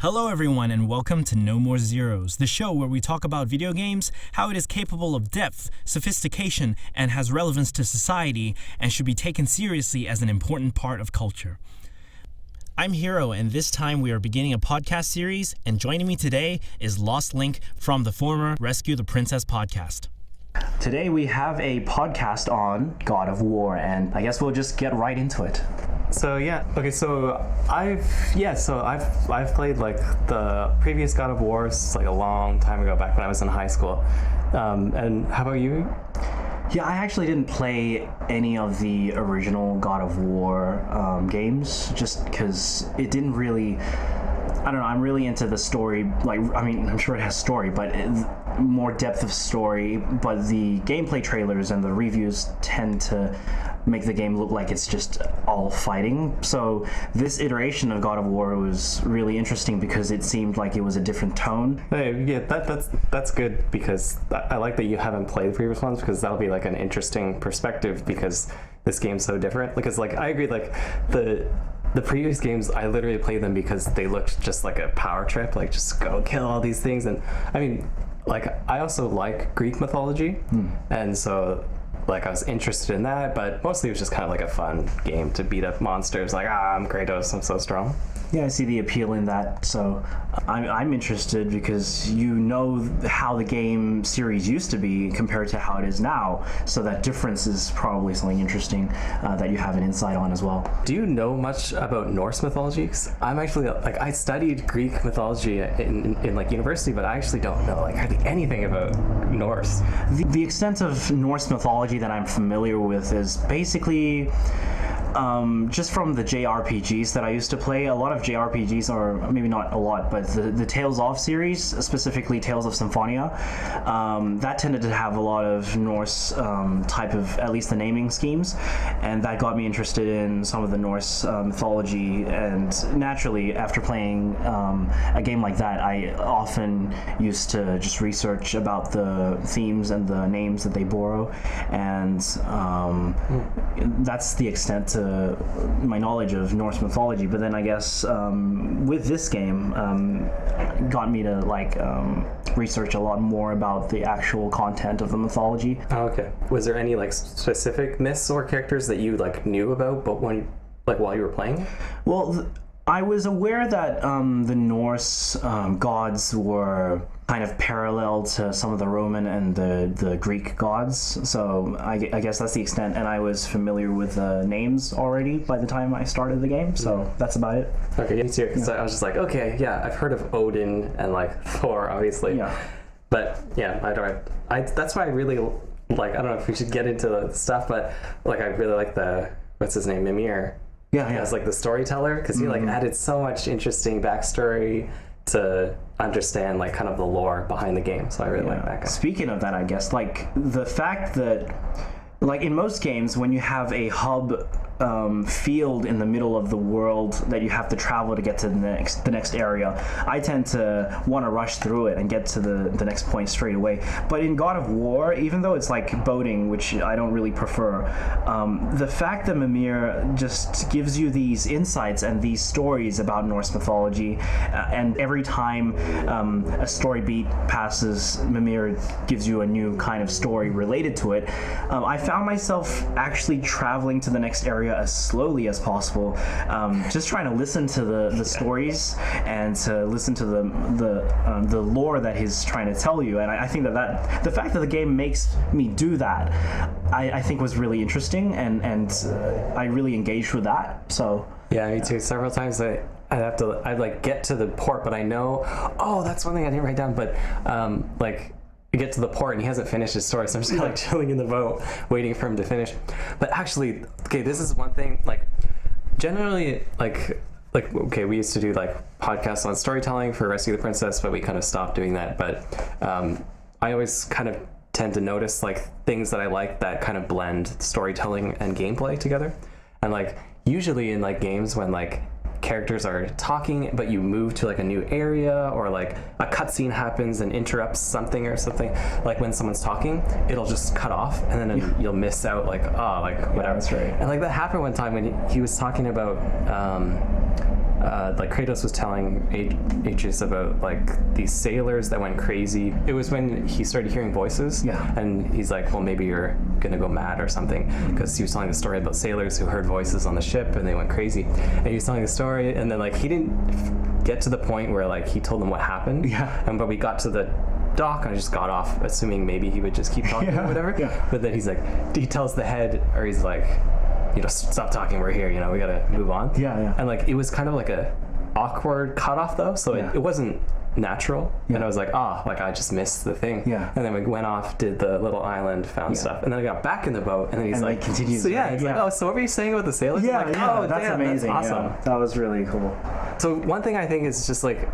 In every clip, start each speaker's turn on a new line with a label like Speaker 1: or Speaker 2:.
Speaker 1: Hello everyone and welcome to NoMoreZeroes, the show where we talk about video games, how it is capable of depth, sophistication, and has relevance to society, and should be taken seriously as an important part of culture. I'm Hiro, and this time we are beginning a podcast series, and joining me today is Lost Link from the former Rescue the Princess podcast.
Speaker 2: Today we have a podcast on God of War, and I guess we'll just get right into it.
Speaker 3: I've played like the previous God of Wars like a long time ago, back when I was in high school. And how about you?
Speaker 2: Yeah, I actually didn't play any of the original God of War games, just because it didn't really. I don't know, I'm really into the story, I'm sure it has story, but more depth of story, but the gameplay trailers and the reviews tend to make the game look like it's just all fighting. So this iteration of God of War was really interesting because it seemed like it was a different tone.
Speaker 3: Hey, yeah, that's good, because I like that you haven't played the previous ones, because that'll be like an interesting perspective, because this game's so different. Because like I agree, like the previous games, I literally played them because they looked just like a power trip, like just go kill all these things. And I mean, like I also like Greek mythology, and so like I was interested in that, but mostly it was just kind of like a fun game to beat up monsters. Like, I'm Kratos, I'm so strong.
Speaker 2: Yeah, I see the appeal in that, so I'm interested because you know how the game series used to be compared to how it is now, so that difference is probably something interesting that you have an insight on as well.
Speaker 3: Do you know much about Norse mythology? 'Cause I'm actually, like, I studied Greek mythology in like university, but I actually don't know like hardly anything about Norse.
Speaker 2: The extent of Norse mythology that I'm familiar with is basically just from the JRPGs that I used to play. A lot of JRPGs, or maybe not a lot, but the Tales of series, specifically Tales of Symphonia, that tended to have a lot of Norse type of, at least the naming schemes, and that got me interested in some of the Norse mythology. And naturally, after playing a game like that, I often used to just research about the themes and the names that they borrow, and that's the extent to my knowledge of Norse mythology. But then I guess with this game got me to research a lot more about the actual content of the mythology.
Speaker 3: Oh, okay. Was there any like specific myths or characters that you like knew about, but while you were playing?
Speaker 2: Well, I was aware that the Norse gods were kind of parallel to some of the Roman and the Greek gods, so I guess that's the extent, and I was familiar with the names already by the time I started the game, so that's about it.
Speaker 3: Okay, me too, because I was just like, okay, yeah, I've heard of Odin and like Thor, obviously. Yeah. But yeah, that's why I really like, I don't know if we should get into the stuff, but like I really like what's his name, Mimir.
Speaker 2: Yeah.
Speaker 3: As like the storyteller, because he like added so much interesting backstory to understand like kind of the lore behind the game. So I really like that guy.
Speaker 2: Speaking of that, I guess like the fact that like in most games when you have a hub field in the middle of the world that you have to travel to get to the next area, I tend to want to rush through it and get to the next point straight away. But in God of War, even though it's like boating, which I don't really prefer, the fact that Mimir just gives you these insights and these stories about Norse mythology, and every time a story beat passes, Mimir gives you a new kind of story related to it. I found myself actually traveling to the next area as slowly as possible, just trying to listen to the stories and to listen to the lore that he's trying to tell you. And I think that the fact that the game makes me do that, I think was really interesting, and I really engaged with that. So
Speaker 3: yeah, me too. Several times I'd like get to the port, but I know, that's one thing I didn't write down, but like you get to the port and he hasn't finished his story, so I'm just like chilling in the boat waiting for him to finish. But actually, okay, this is one thing, like generally like okay, we used to do like podcasts on storytelling for Rescue the Princess, but we kind of stopped doing that. But I always kind of tend to notice like things that I like that kind of blend storytelling and gameplay together. And like usually in like games when like characters are talking but you move to like a new area, or like a cutscene happens and interrupts something or something, like when someone's talking it'll just cut off and then you'll miss out like whatever.
Speaker 2: Yeah, that's right.
Speaker 3: And like that happened one time when he was talking about like Kratos was telling Atreus about like these sailors that went crazy. It was when he started hearing voices, and he's like, well, maybe you're gonna go mad or something, because he was telling the story about sailors who heard voices on the ship and they went crazy. And he was telling the story, and then like he didn't get to the point where like he told them what happened. But we got to the dock and I just got off assuming maybe he would just keep talking or whatever. But then he's like, he tells the head, or he's like, you know, stop talking, we're here, you know, we gotta move on. And like it was kind of like a awkward cutoff though, so it wasn't natural. And I was like, like I just missed the thing. And then we went off, did the little island, found stuff, and then I got back in the boat, and then he's like,
Speaker 2: continues.
Speaker 3: So he's like, oh, so what were you saying about the sailors? Like, oh,
Speaker 2: that's
Speaker 3: damn,
Speaker 2: amazing.
Speaker 3: That's awesome.
Speaker 2: That was really cool.
Speaker 3: So one thing I think is just like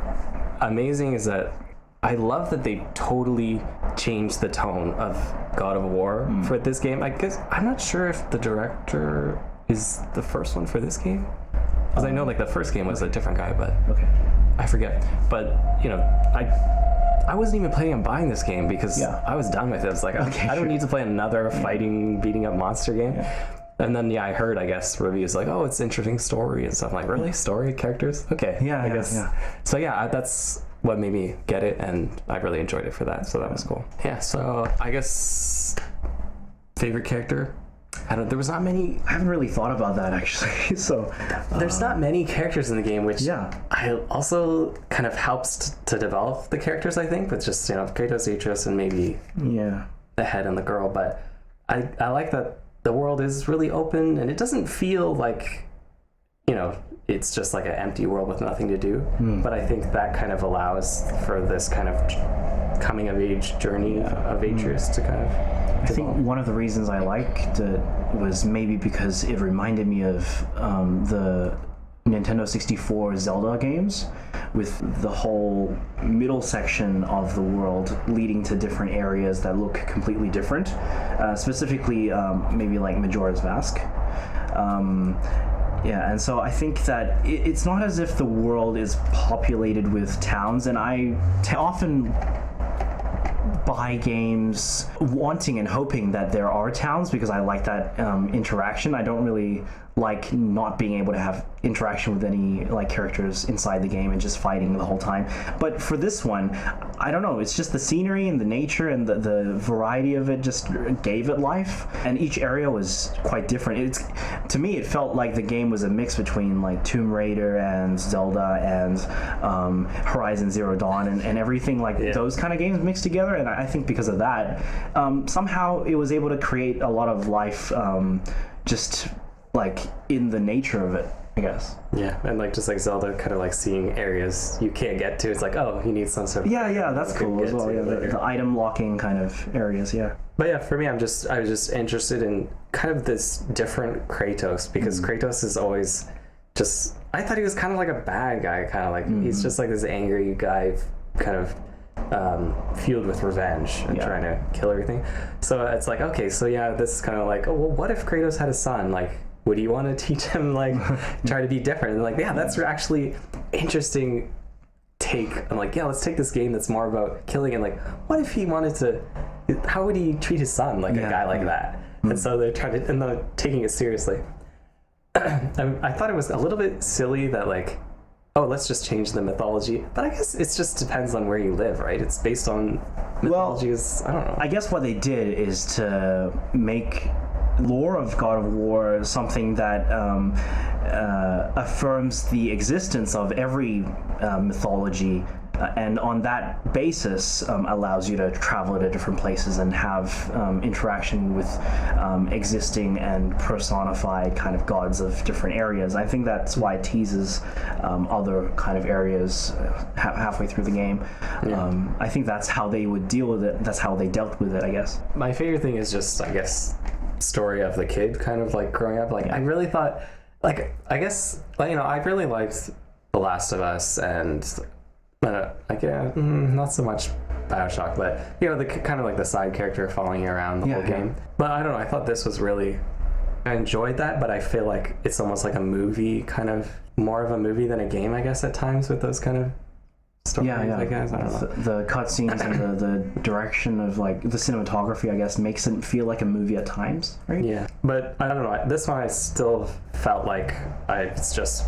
Speaker 3: amazing is that I love that they totally changed the tone of God of War for this game. I guess I'm not sure if the director is the first one for this game, because I know like the first game was a different guy, but I forget. But you know, I wasn't even planning on buying this game because I was done with it. I was like, I don't need to play another fighting, beating up monster game. And then I heard, I guess, reviews like, oh, it's interesting story and stuff. I'm like, really? Story? Characters? Okay. I guess. So that's what made me get it, and I really enjoyed it for that, so that was cool. So I guess favorite character, there was not many.
Speaker 2: I haven't really thought about that actually. So
Speaker 3: there's not many characters in the game, which I also kind of helps to develop the characters, I think, with just, you know, Kratos, Atreus, and maybe the head and the girl. But I like that the world is really open, and it doesn't feel like, you know, it's just like an empty world with nothing to do. But I think that kind of allows for this kind of coming of age journey of Atreus to kind of
Speaker 2: I think one of the reasons I liked it was maybe because it reminded me of the Nintendo 64 Zelda games, with the whole middle section of the world leading to different areas that look completely different, specifically maybe like Majora's Mask. And so I think that it's not as if the world is populated with towns, and I often buy games wanting and hoping that there are towns, because I like that interaction. I don't really like not being able to have interaction with any like characters inside the game and just fighting the whole time. But for this one, I don't know, it's just the scenery and the nature and the variety of it just gave it life, and each area was quite different. To me, it felt like the game was a mix between like Tomb Raider and Zelda and Horizon Zero Dawn and everything like those kind of games mixed together. And I think because of that, somehow it was able to create a lot of life just like in the nature of it, I guess.
Speaker 3: And like just like Zelda, kind of like seeing areas you can't get to. It's like, oh, you need some sort of
Speaker 2: that's cool as well. The item locking kind of areas.
Speaker 3: But for me, I was just interested in kind of this different Kratos, because Kratos is always just, I thought he was kind of like a bad guy, kind of like he's just like this angry guy, kind of fueled with revenge and trying to kill everything. So it's like, okay, so this is kind of like, oh well, what if Kratos had a son? Like, would you want to teach him like try to be different? And like, that's actually interesting take. I'm like, let's take this game that's more about killing, and like, what if he wanted to? How would he treat his son, like a guy like that? And so they're trying to, and they're taking it seriously. I thought it was a little bit silly that like, oh, let's just change the mythology. But I guess it just depends on where you live, right? It's based on mythologies. I don't know.
Speaker 2: I guess what they did is to make lore of God of War something that affirms the existence of every mythology, and on that basis allows you to travel to different places and have interaction with existing and personified kind of gods of different areas. I think that's why it teases other kind of areas halfway through the game. I think that's how they would deal with it. That's how they dealt with it, I guess.
Speaker 3: My favorite thing is just, I guess, story of the kid kind of like growing up. Like I really thought, like, I guess, you know, I really liked The Last of Us and not so much BioShock, but you know, the kind of like the side character following you around the whole game. But I don't know, I thought this was really, I enjoyed that, but I feel like it's almost like a movie, kind of more of a movie than a game, I guess, at times with those kind of stories, I guess. I don't know.
Speaker 2: The cutscenes and the direction of like the cinematography, I guess, makes it feel like a movie at times, right?
Speaker 3: But I don't know, this one I still felt like it's just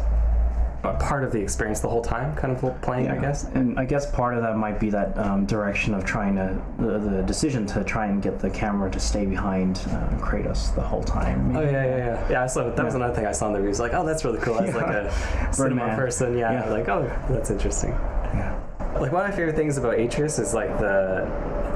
Speaker 3: a part of the experience the whole time, kind of playing, I guess.
Speaker 2: And I guess part of that might be that direction of trying to, the decision to try and get the camera to stay behind Kratos the whole time.
Speaker 3: Maybe. Oh, yeah. Yeah, so that was another thing I saw in the reviews, like, oh, that's really cool. As like a cinema person, like, oh, that's interesting.
Speaker 2: Yeah.
Speaker 3: Like, one of my favorite things about Atreus is like the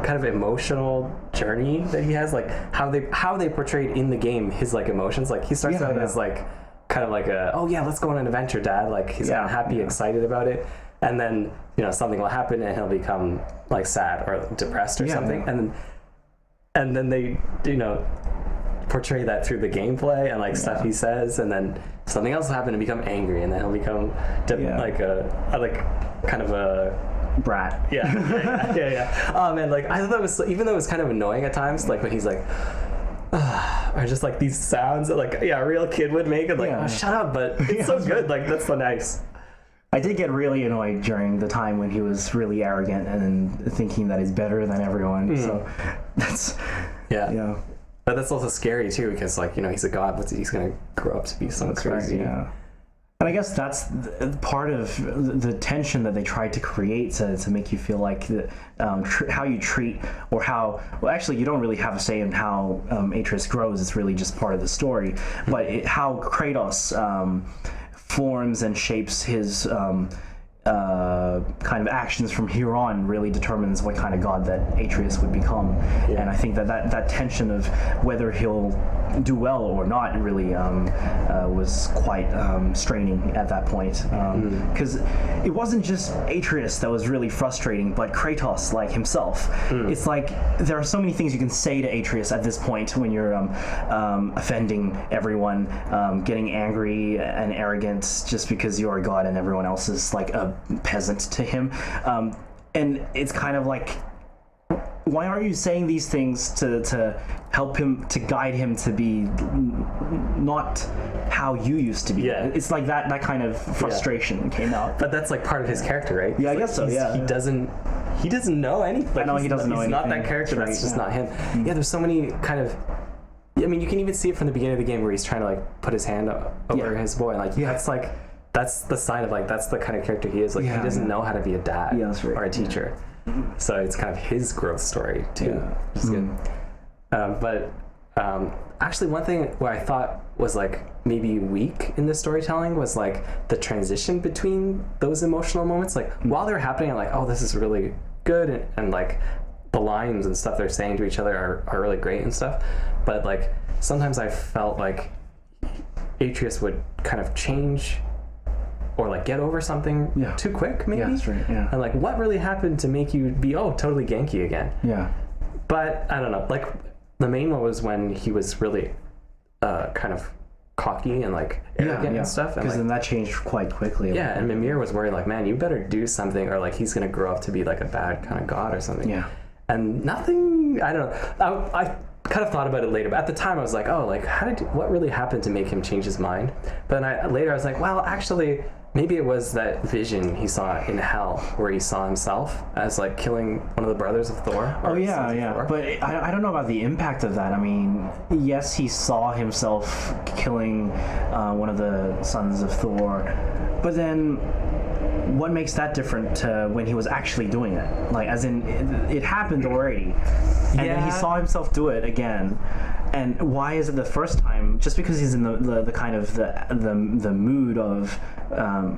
Speaker 3: kind of emotional journey that he has, like how they portrayed in the game his like emotions. Like, he starts out as like kind of like a, oh yeah, let's go on an adventure, Dad. Like, he's kind of happy, excited about it, and then something will happen and he'll become like sad or depressed or something, and then they portray that through the gameplay and like stuff he says, and then something else will happen and become angry, and then he'll become like kind of a
Speaker 2: brat.
Speaker 3: Yeah. Oh man, like I thought that was, even though it was kind of annoying at times, like when he's like, or just like these sounds that like a real kid would make, and like, oh, shut up, but it's so good. Like, that's so nice.
Speaker 2: I did get really annoyed during the time when he was really arrogant and thinking that he's better than everyone. So that's
Speaker 3: But that's also scary too, because like he's a god, but he's gonna grow up to be something crazy.
Speaker 2: Right, and I guess that's part of the tension that they tried to create to make you feel like how you treat, or how, well, actually you don't really have a say in how Atreus grows. It's really just part of the story. But how Kratos forms and shapes his kind of actions from here on really determines what kind of god that Atreus would become. And I think that tension of whether he'll do well or not really was quite straining at that point, because it wasn't just Atreus that was really frustrating, but Kratos like himself. It's like there are so many things you can say to Atreus at this point when you're offending everyone, getting angry and arrogant just because you're a god and everyone else is like a peasant to him, and it's kind of like, why aren't you saying these things to help him, to guide him to be not how you used to be? It's like that kind of frustration came out.
Speaker 3: But that's like part of his character, right?
Speaker 2: I guess so.
Speaker 3: He doesn't know anything. Like,
Speaker 2: I know he doesn't know anything.
Speaker 3: He's not that character. That's just not him. There's so many kind of, I mean, you can even see it from the beginning of the game where he's trying to like put his hand over his boy, and like that's the sign of like, that's the kind of character he is. Like, he doesn't know how to be a dad or a teacher. So it's kind of his growth story too, which is good. But actually, one thing where I thought was like maybe weak in the storytelling was like the transition between those emotional moments. Like, while they're happening, I'm like, oh, this is really good, and like the lines and stuff they're saying to each other are really great and stuff. But like sometimes I felt like Atreus would kind of change or like get over something too quick, maybe.
Speaker 2: That's right.
Speaker 3: And like, what really happened to make you be totally Genki again? But I don't know. Like, the main one was when he was really kind of cocky and like arrogant and stuff.
Speaker 2: Because then that changed quite quickly.
Speaker 3: And Mimir was worried like, man, you better do something, or like he's gonna grow up to be like a bad kind of god or something. And nothing. I don't know. I kind of thought about it later, but at the time I was like, oh, like what really happened to make him change his mind? But then later I was like, well, actually, maybe it was that vision he saw in hell where he saw himself as like killing one of the brothers of Thor.
Speaker 2: But I don't know about the impact of that. I mean, yes, he saw himself killing one of the sons of Thor, but then what makes that different to when he was actually doing it? Like, as in, it happened already, and then he saw himself do it again. And why is it the first time? Just because he's in the kind of the mood of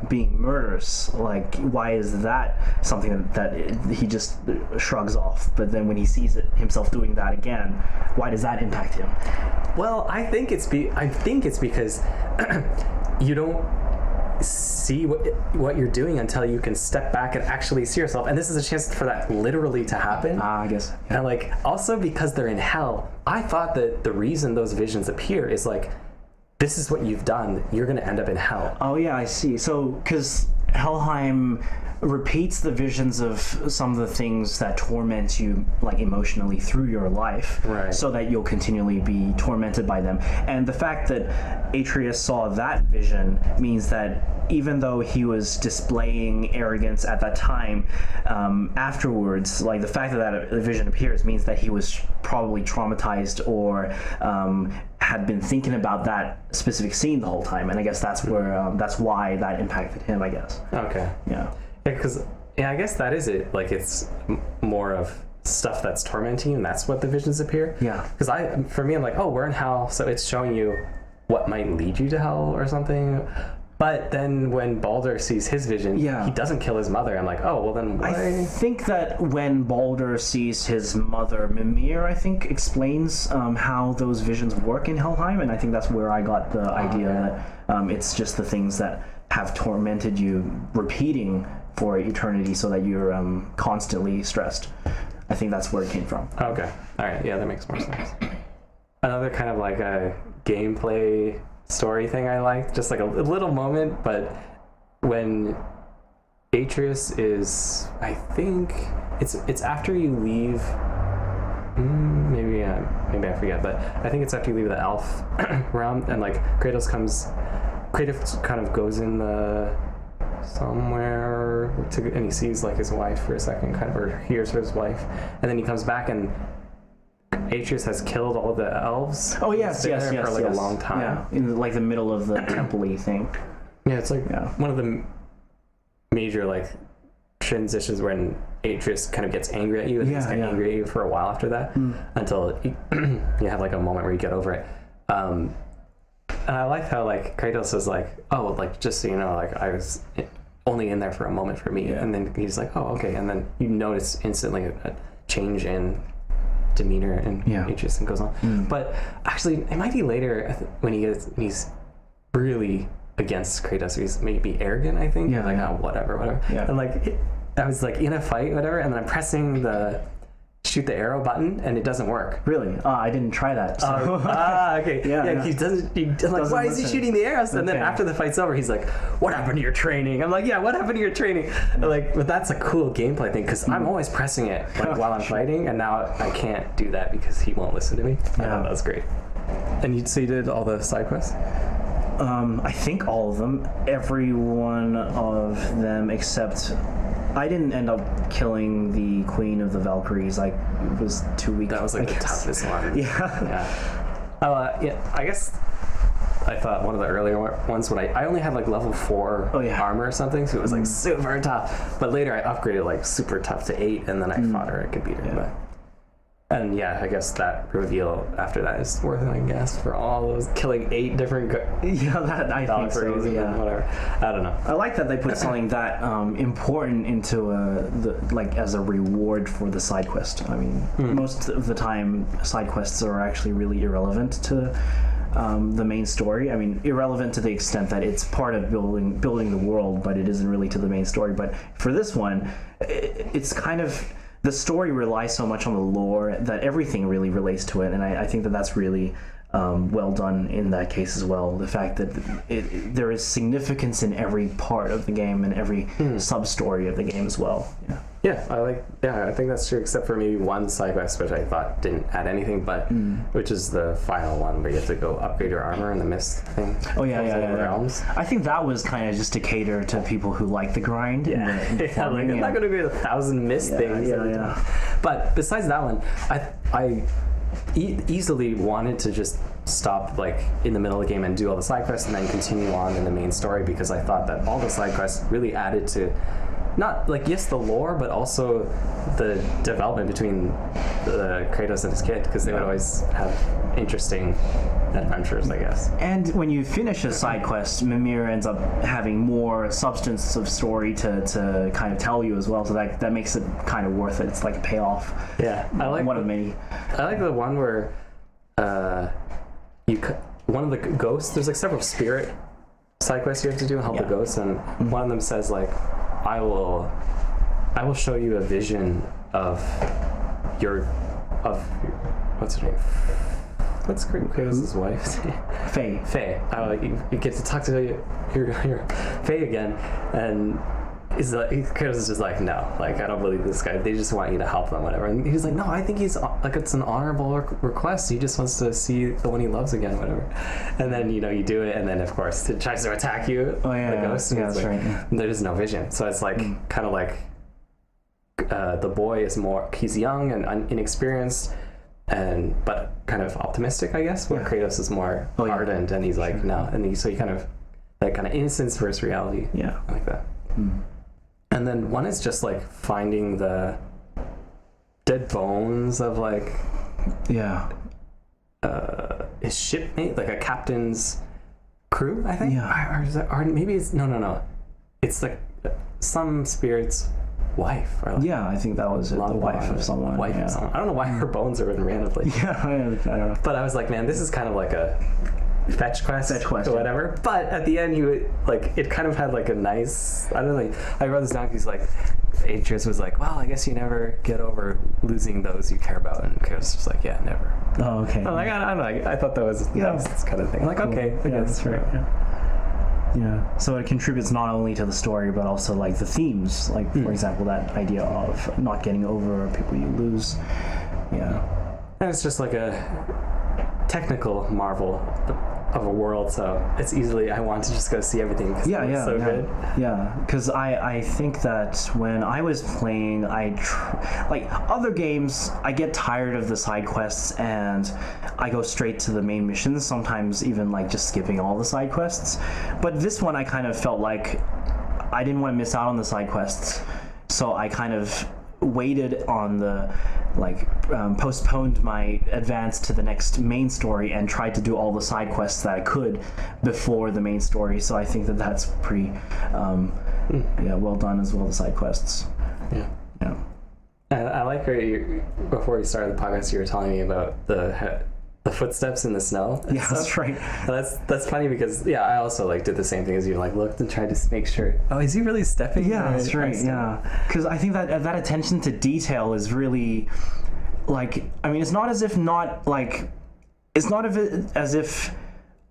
Speaker 2: being murderous. Like, why is that something that he just shrugs off? But then when he sees himself doing that again, why does that impact him?
Speaker 3: Well, I think it's because you don't see what you're doing until you can step back and actually see yourself, and this is a chance for that literally to happen.
Speaker 2: I guess.
Speaker 3: And like, also because they're in hell, I thought that the reason those visions appear is like, this is what you've done, you're gonna end up in hell.
Speaker 2: Oh yeah, I see. So because Helheim repeats the visions of some of the things that torment you like emotionally through your life, so that you'll continually be tormented by them. And the fact that Atreus saw that vision means that even though he was displaying arrogance at that time, afterwards, like the fact that vision appears means that he was probably traumatized or had been thinking about that specific scene the whole time, and I guess that's where that's why that impacted him, I guess.
Speaker 3: Okay.
Speaker 2: Yeah.
Speaker 3: Because I guess that is it. Like it's more of stuff that's tormenting you, and that's what the visions appear.
Speaker 2: Yeah.
Speaker 3: Because for me, I'm like, oh, we're in hell, so it's showing you what might lead you to hell or something. But then when Baldur sees his vision, he doesn't kill his mother. I'm like, oh, well then why?
Speaker 2: I think that when Baldur sees his mother, Mimir, I think, explains how those visions work in Helheim, and I think that's where I got the idea that it's just the things that have tormented you repeating for eternity so that you're constantly stressed. I think that's where it came from.
Speaker 3: Okay. All right. Yeah, that makes more sense. Another kind of like a gameplay story thing I like, just like a little moment, but when Atreus is, I think it's after you leave, maybe I forget, but I think it's after you leave the elf realm, and like Kratos kind of goes in the somewhere and he sees like his wife for a second, kind of, or hears his wife, and then he comes back and Atreus has killed all the elves.
Speaker 2: Oh yes,
Speaker 3: for like
Speaker 2: yes.
Speaker 3: a long time.
Speaker 2: Yeah, in like the middle of the temple-y thing.
Speaker 3: Yeah, it's like one of the major like transitions when Atreus kind of gets angry at you, and he's kind of angry at you for a while after that, until you have like a moment where you get over it. And I like how like Kratos is like, oh, like just so you know, like I was only in there for a moment for me, and then he's like, oh, okay, and then you notice instantly a change in demeanor and Atreus and goes on. But actually, it might be later when he's really against Kratos. He's maybe arrogant, I think. Like, oh, whatever. Yeah. And like, I was like in a fight, whatever, and then I'm pressing the shoot the arrow button, and it doesn't work.
Speaker 2: Really? I didn't try that. So.
Speaker 3: Okay. Yeah. He doesn't. Like, why is he shooting the arrows? And then after the fight's over, he's like, "What happened to your training?" I'm like, "Yeah, what happened to your training?" Like, but that's a cool gameplay thing because I'm always pressing it like while I'm fighting, and now I can't do that because he won't listen to me. Yeah, that was great. And so you did all the side quests?
Speaker 2: I think all of them. Every one of them except. I didn't end up killing the Queen of the Valkyries. Like, it was too weak.
Speaker 3: That was like the toughest one. I guess I thought one of the earlier ones when I only had like level 4 armor or something, so it was like super tough. But later I upgraded like super tough to 8, and then I fought her. I could beat her. But, and I guess that reveal after that is worth it, I guess, for all those killing 8 different
Speaker 2: I think so,
Speaker 3: whatever. I don't know.
Speaker 2: I like that they put something that important into as a reward for the side quest. I mean, most of the time side quests are actually really irrelevant to the main story. I mean, irrelevant to the extent that it's part of building the world, but it isn't really to the main story. But for this one, it's kind of... The story relies so much on the lore that everything really relates to it, and I think that that's really well done in that case as well. The fact that there is significance in every part of the game and every sub-story of the game as well.
Speaker 3: I think that's true, except for maybe one side quest which I thought didn't add anything, but which is the final one where you have to go upgrade your armor in the mist thing. Realms.
Speaker 2: I think that was kind of just to cater to people who like the grind.
Speaker 3: I'm not going to be 1,000 mist things. But besides that one, I easily wanted to just stop like in the middle of the game and do all the side quests and then continue on in the main story, because I thought that all the side quests really added to not like, yes, the lore, but also the development between the Kratos and his kid, because they would always have interesting adventures, I guess.
Speaker 2: And when you finish a side quest, Mimir ends up having more substance of story to kind of tell you as well, so that makes it kind of worth it. It's like a payoff.
Speaker 3: I like
Speaker 2: one of many.
Speaker 3: I like the one where one of the ghosts, there's like several spirit side quests you have to do and help the ghosts, and one of them says like, I will show you a vision of what's her name? What's Kratos' wife?
Speaker 2: Faye.
Speaker 3: You get to talk to your Faye again, and Kratos is just like, no, like, I don't believe this guy. They just want you to help them, whatever. And he's like, no, I think he's like, it's an honorable request. He just wants to see the one he loves again, whatever. And then, you know, you do it, and then of course it tries to attack you.
Speaker 2: Oh yeah,
Speaker 3: the ghost,
Speaker 2: yeah,
Speaker 3: and
Speaker 2: that's
Speaker 3: like,
Speaker 2: right.
Speaker 3: there's no vision, so it's like kind of like the boy is more, he's young and inexperienced, but kind of optimistic, I guess. Where Kratos is more ardent, and he's like, no, and so you kind of that kind of innocence versus reality.
Speaker 2: Yeah,
Speaker 3: I like that. And then one is just like finding the dead bones of like his shipmate, like a captain's crew, I think. Or is that Arden? Maybe it's no. It's like some spirit's wife. Or like
Speaker 2: I think that was the wife of someone.
Speaker 3: Of someone. I don't know why her bones are written randomly.
Speaker 2: I don't know.
Speaker 3: But I was like, man, this is kind of like a fetch quest or whatever.
Speaker 2: Yeah.
Speaker 3: But at the end, it kind of had like a nice, I don't know, I wrote this down because like Atreus was like, well, I guess you never get over losing those you care about, and Kratos was just like, yeah, never.
Speaker 2: Oh, okay.
Speaker 3: I'm like, I don't know, I thought that was nice kind of thing. I'm like, cool. Okay, I guess.
Speaker 2: That's right. Yeah. So it contributes not only to the story, but also like the themes, like for example, that idea of not getting over people you lose. Yeah.
Speaker 3: And it's just like a technical marvel of a world, so it's easily, I want to just go see everything because it's so good.
Speaker 2: Yeah, because I think that when I was playing, like other games, I get tired of the side quests and I go straight to the main missions, sometimes even like just skipping all the side quests. But this one I kind of felt like I didn't want to miss out on the side quests, so I kind of waited on the postponed my advance to the next main story and tried to do all the side quests that I could before the main story. So I think that that's pretty well done as well, the side quests.
Speaker 3: I like where before you started the podcast you were telling me about the footsteps in the snow.
Speaker 2: That's right.
Speaker 3: And that's funny because I also like did the same thing as you, like looked and tried to make sure, oh, is he really stepping?
Speaker 2: That's right. Because I think that attention to detail is really like, I mean, it's not as if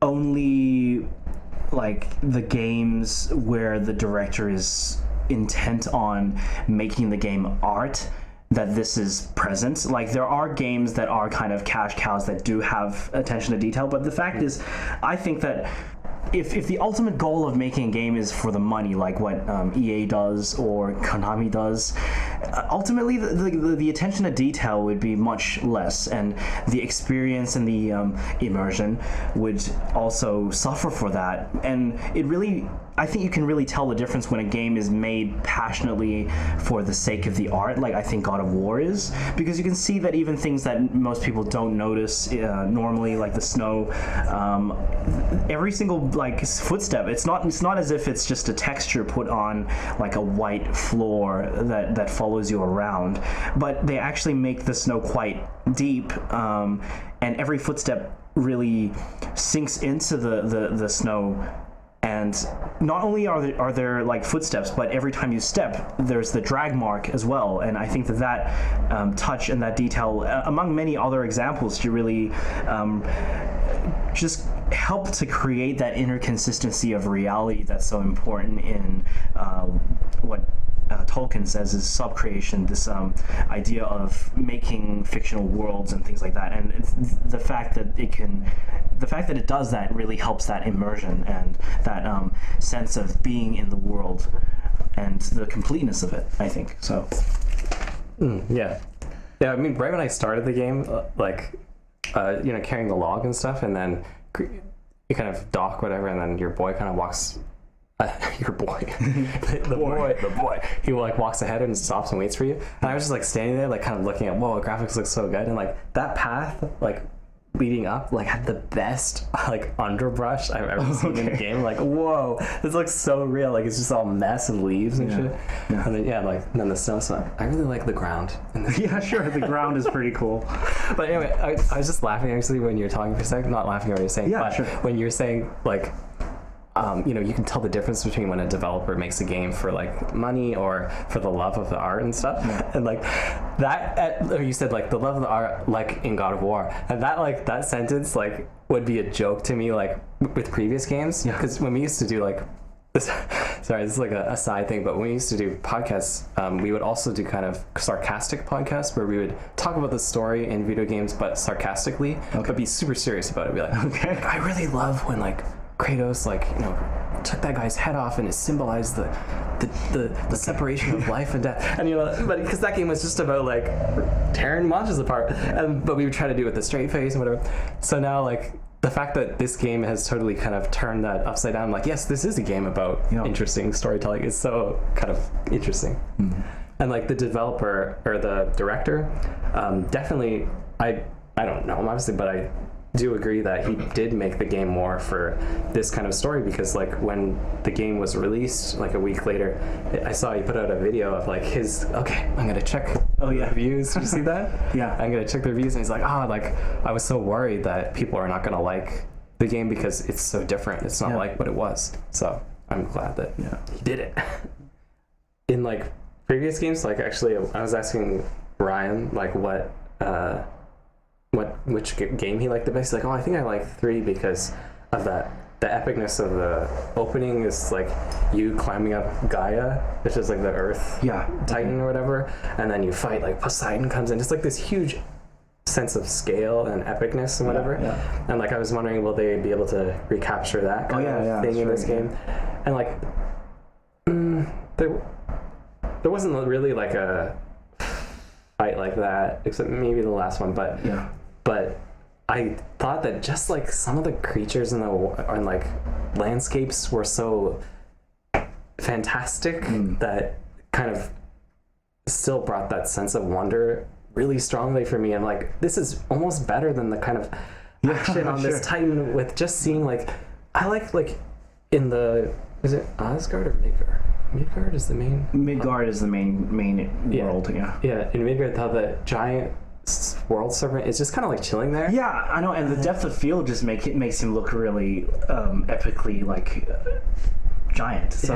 Speaker 2: only like the games where the director is intent on making the game art that this is present. Like there are games that are kind of cash cows that do have attention to detail, but the fact is, I think that if the ultimate goal of making a game is for the money, like what EA does or Konami does, ultimately the attention to detail would be much less, and the experience and the immersion would also suffer for that. And I think you can really tell the difference when a game is made passionately for the sake of the art, like I think God of War is, because you can see that even things that most people don't notice normally, like the snow, every single like footstep, it's not as if it's just a texture put on like a white floor that follows you around, but they actually make the snow quite deep, and every footstep really sinks into the snow. And not only are there like footsteps, but every time you step, there's the drag mark as well. And I think that touch and that detail, among many other examples, to really just help to create that inner consistency of reality that's so important in what Tolkien says is sub-creation, this idea of making fictional worlds and things like that. And the fact that it does that really helps that immersion and that sense of being in the world and the completeness of it, I think. So.
Speaker 3: Yeah, I mean, right when I started the game, carrying the log and stuff, and then you kind of dock whatever, and then your boy kind of walks. Your boy, the boy. He like walks ahead and stops and waits for you. And I was just like standing there, like kind of looking at, whoa, graphics look so good, and like that path, like leading up, like had the best like underbrush I've ever seen in a game. Like, whoa, this looks so real. Like it's just all mess and leaves and shit. Yeah. And then the snow. So I really like the ground.
Speaker 2: Yeah, sure. The ground is pretty cool.
Speaker 3: But anyway, I was just laughing actually when you're talking for a second. Not laughing at what you're saying.
Speaker 2: Yeah,
Speaker 3: but
Speaker 2: sure.
Speaker 3: When you're saying like. You can tell the difference between when a developer makes a game for like money or for the love of the art and stuff, and like that. Or you said like the love of the art, like in God of War, and that sentence like would be a joke to me like with previous games, because when we used to do like sorry, this is like a side thing, but when we used to do podcasts, we would also do kind of sarcastic podcasts where we would talk about the story in video games, but sarcastically, but be super serious about it. Be like, okay, I really love when like Kratos took that guy's head off and it symbolized the separation of life and death. And but because that game was just about like tearing monsters apart, but we would try to do it with a straight face and whatever. So now like the fact that this game has totally kind of turned that upside down, like, yes, this is a game about interesting storytelling. It's so kind of interesting. Mm-hmm. And like the developer or the director, definitely, I don't know him obviously, but I do agree that he did make the game more for this kind of story, because like when the game was released like a week later, I saw he put out a video of like his, I'm gonna check reviews. Did you see that?
Speaker 2: Yeah,
Speaker 3: I'm gonna check the reviews, and he's like, I was so worried that people are not gonna like the game because it's so different. It's not like what it was. So I'm glad that he did it. In like previous games, like actually I was asking Ryan like which game he liked the best. He's like, I think I like 3 because of the epicness of the opening is like you climbing up Gaia, which is like the Earth Titan or whatever, and then you fight like Poseidon comes in. It's like this huge sense of scale and epicness and whatever. And like I was wondering, will they be able to recapture that kind of thing in this game? And like there wasn't really like a fight like that, except maybe the last one, but I thought that just like some of the creatures in like landscapes were so fantastic that kind of still brought that sense of wonder really strongly for me. And like, this is almost better than the kind of action on this Titan, with just seeing like, I like in the, is it Asgard or Midgard? Midgard is the main.
Speaker 2: Midgard is the main world.
Speaker 3: Yeah, in Midgard, how the giant world serpent is just kind of like chilling there.
Speaker 2: Yeah, I know, and the depth of field just makes him look really epically like giant. So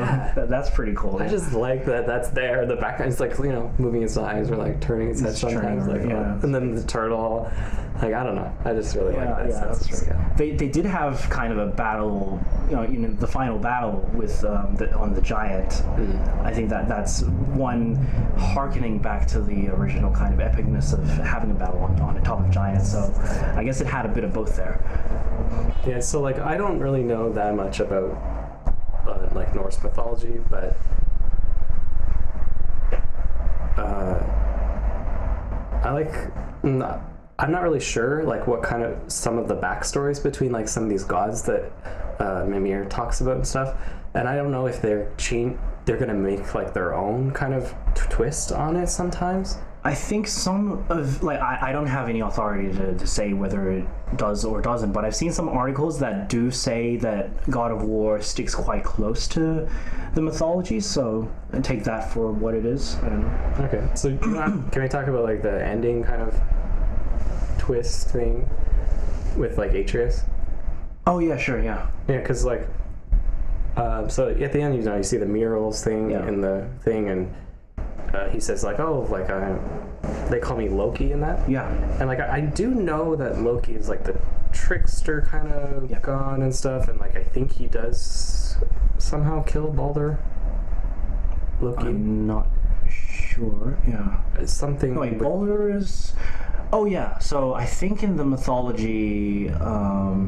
Speaker 2: that's pretty cool.
Speaker 3: I just like that that's there. The background is like moving his eyes or like turning his head sometimes, and then the turtle. Like, I don't know. I just really like that sense of scale.
Speaker 2: They did have kind of a battle, the final battle with on the giant. I think that's one harkening back to the original kind of epicness of having a battle on the top of giants. So I guess it had a bit of both there.
Speaker 3: Yeah. So like, I don't really know that much about like Norse mythology, but I'm not really sure like what kind of some of the backstories between like some of these gods that Mimir talks about and stuff, and I don't know if they're gonna make like their own kind of twist on it sometimes.
Speaker 2: I think some of like I don't have any authority to say whether it does or doesn't, but I've seen some articles that do say that God of War sticks quite close to the mythology, so I take that for what it is. I don't know.
Speaker 3: Okay, so can we talk about like the ending kind of twist thing with like Atreus?
Speaker 2: Oh yeah, sure, yeah,
Speaker 3: because like so at the end you see the murals thing in the thing, and he says like, they call me Loki in that.
Speaker 2: Yeah.
Speaker 3: And like I do know that Loki is like the trickster kind of god and stuff, and like I think he does somehow kill Baldur. Loki.
Speaker 2: I'm not sure. Yeah.
Speaker 3: It's something.
Speaker 2: Wait, Baldur is. Oh yeah. So I think in the mythology,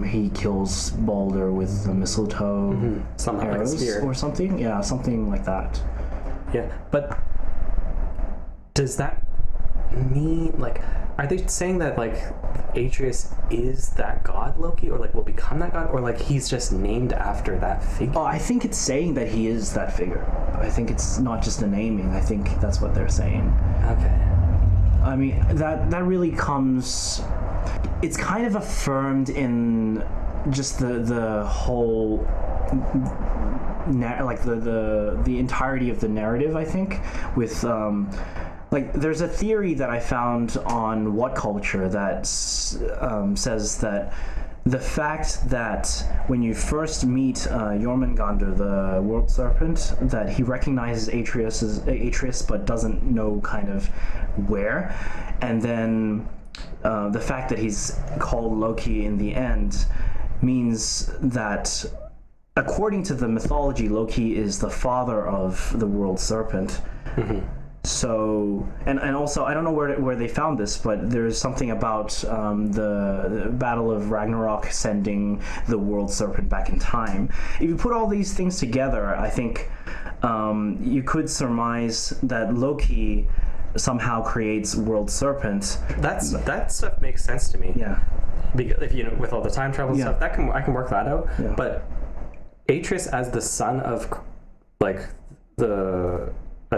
Speaker 2: he kills Baldur with the mistletoe
Speaker 3: somehow
Speaker 2: arrows
Speaker 3: like a spear
Speaker 2: or something. Yeah, something like that.
Speaker 3: Yeah, but does that mean like, are they saying that like Atreus is that god Loki, or like will become that god, or like he's just named after that figure?
Speaker 2: Oh, I think it's saying that he is that figure. I think it's not just a naming. I think that's what they're saying.
Speaker 3: Okay.
Speaker 2: I mean, that really comes. It's kind of affirmed in just the whole. Like the entirety of the narrative, I think, with like there's a theory that I found on What Culture that says that the fact that when you first meet Jormungandr, the world serpent, that he recognizes Atreus but doesn't know kind of where, and then the fact that he's called Loki in the end means that according to the mythology, Loki is the father of the world serpent. So, and also, I don't know where they found this, but there's something about the Battle of Ragnarok sending the world serpent back in time. If you put all these things together, I think you could surmise that Loki somehow creates world serpent.
Speaker 3: That stuff makes sense to me.
Speaker 2: Yeah.
Speaker 3: Because if with all the time travel stuff, I can work that out.
Speaker 2: Yeah.
Speaker 3: But Atreus as the son of like a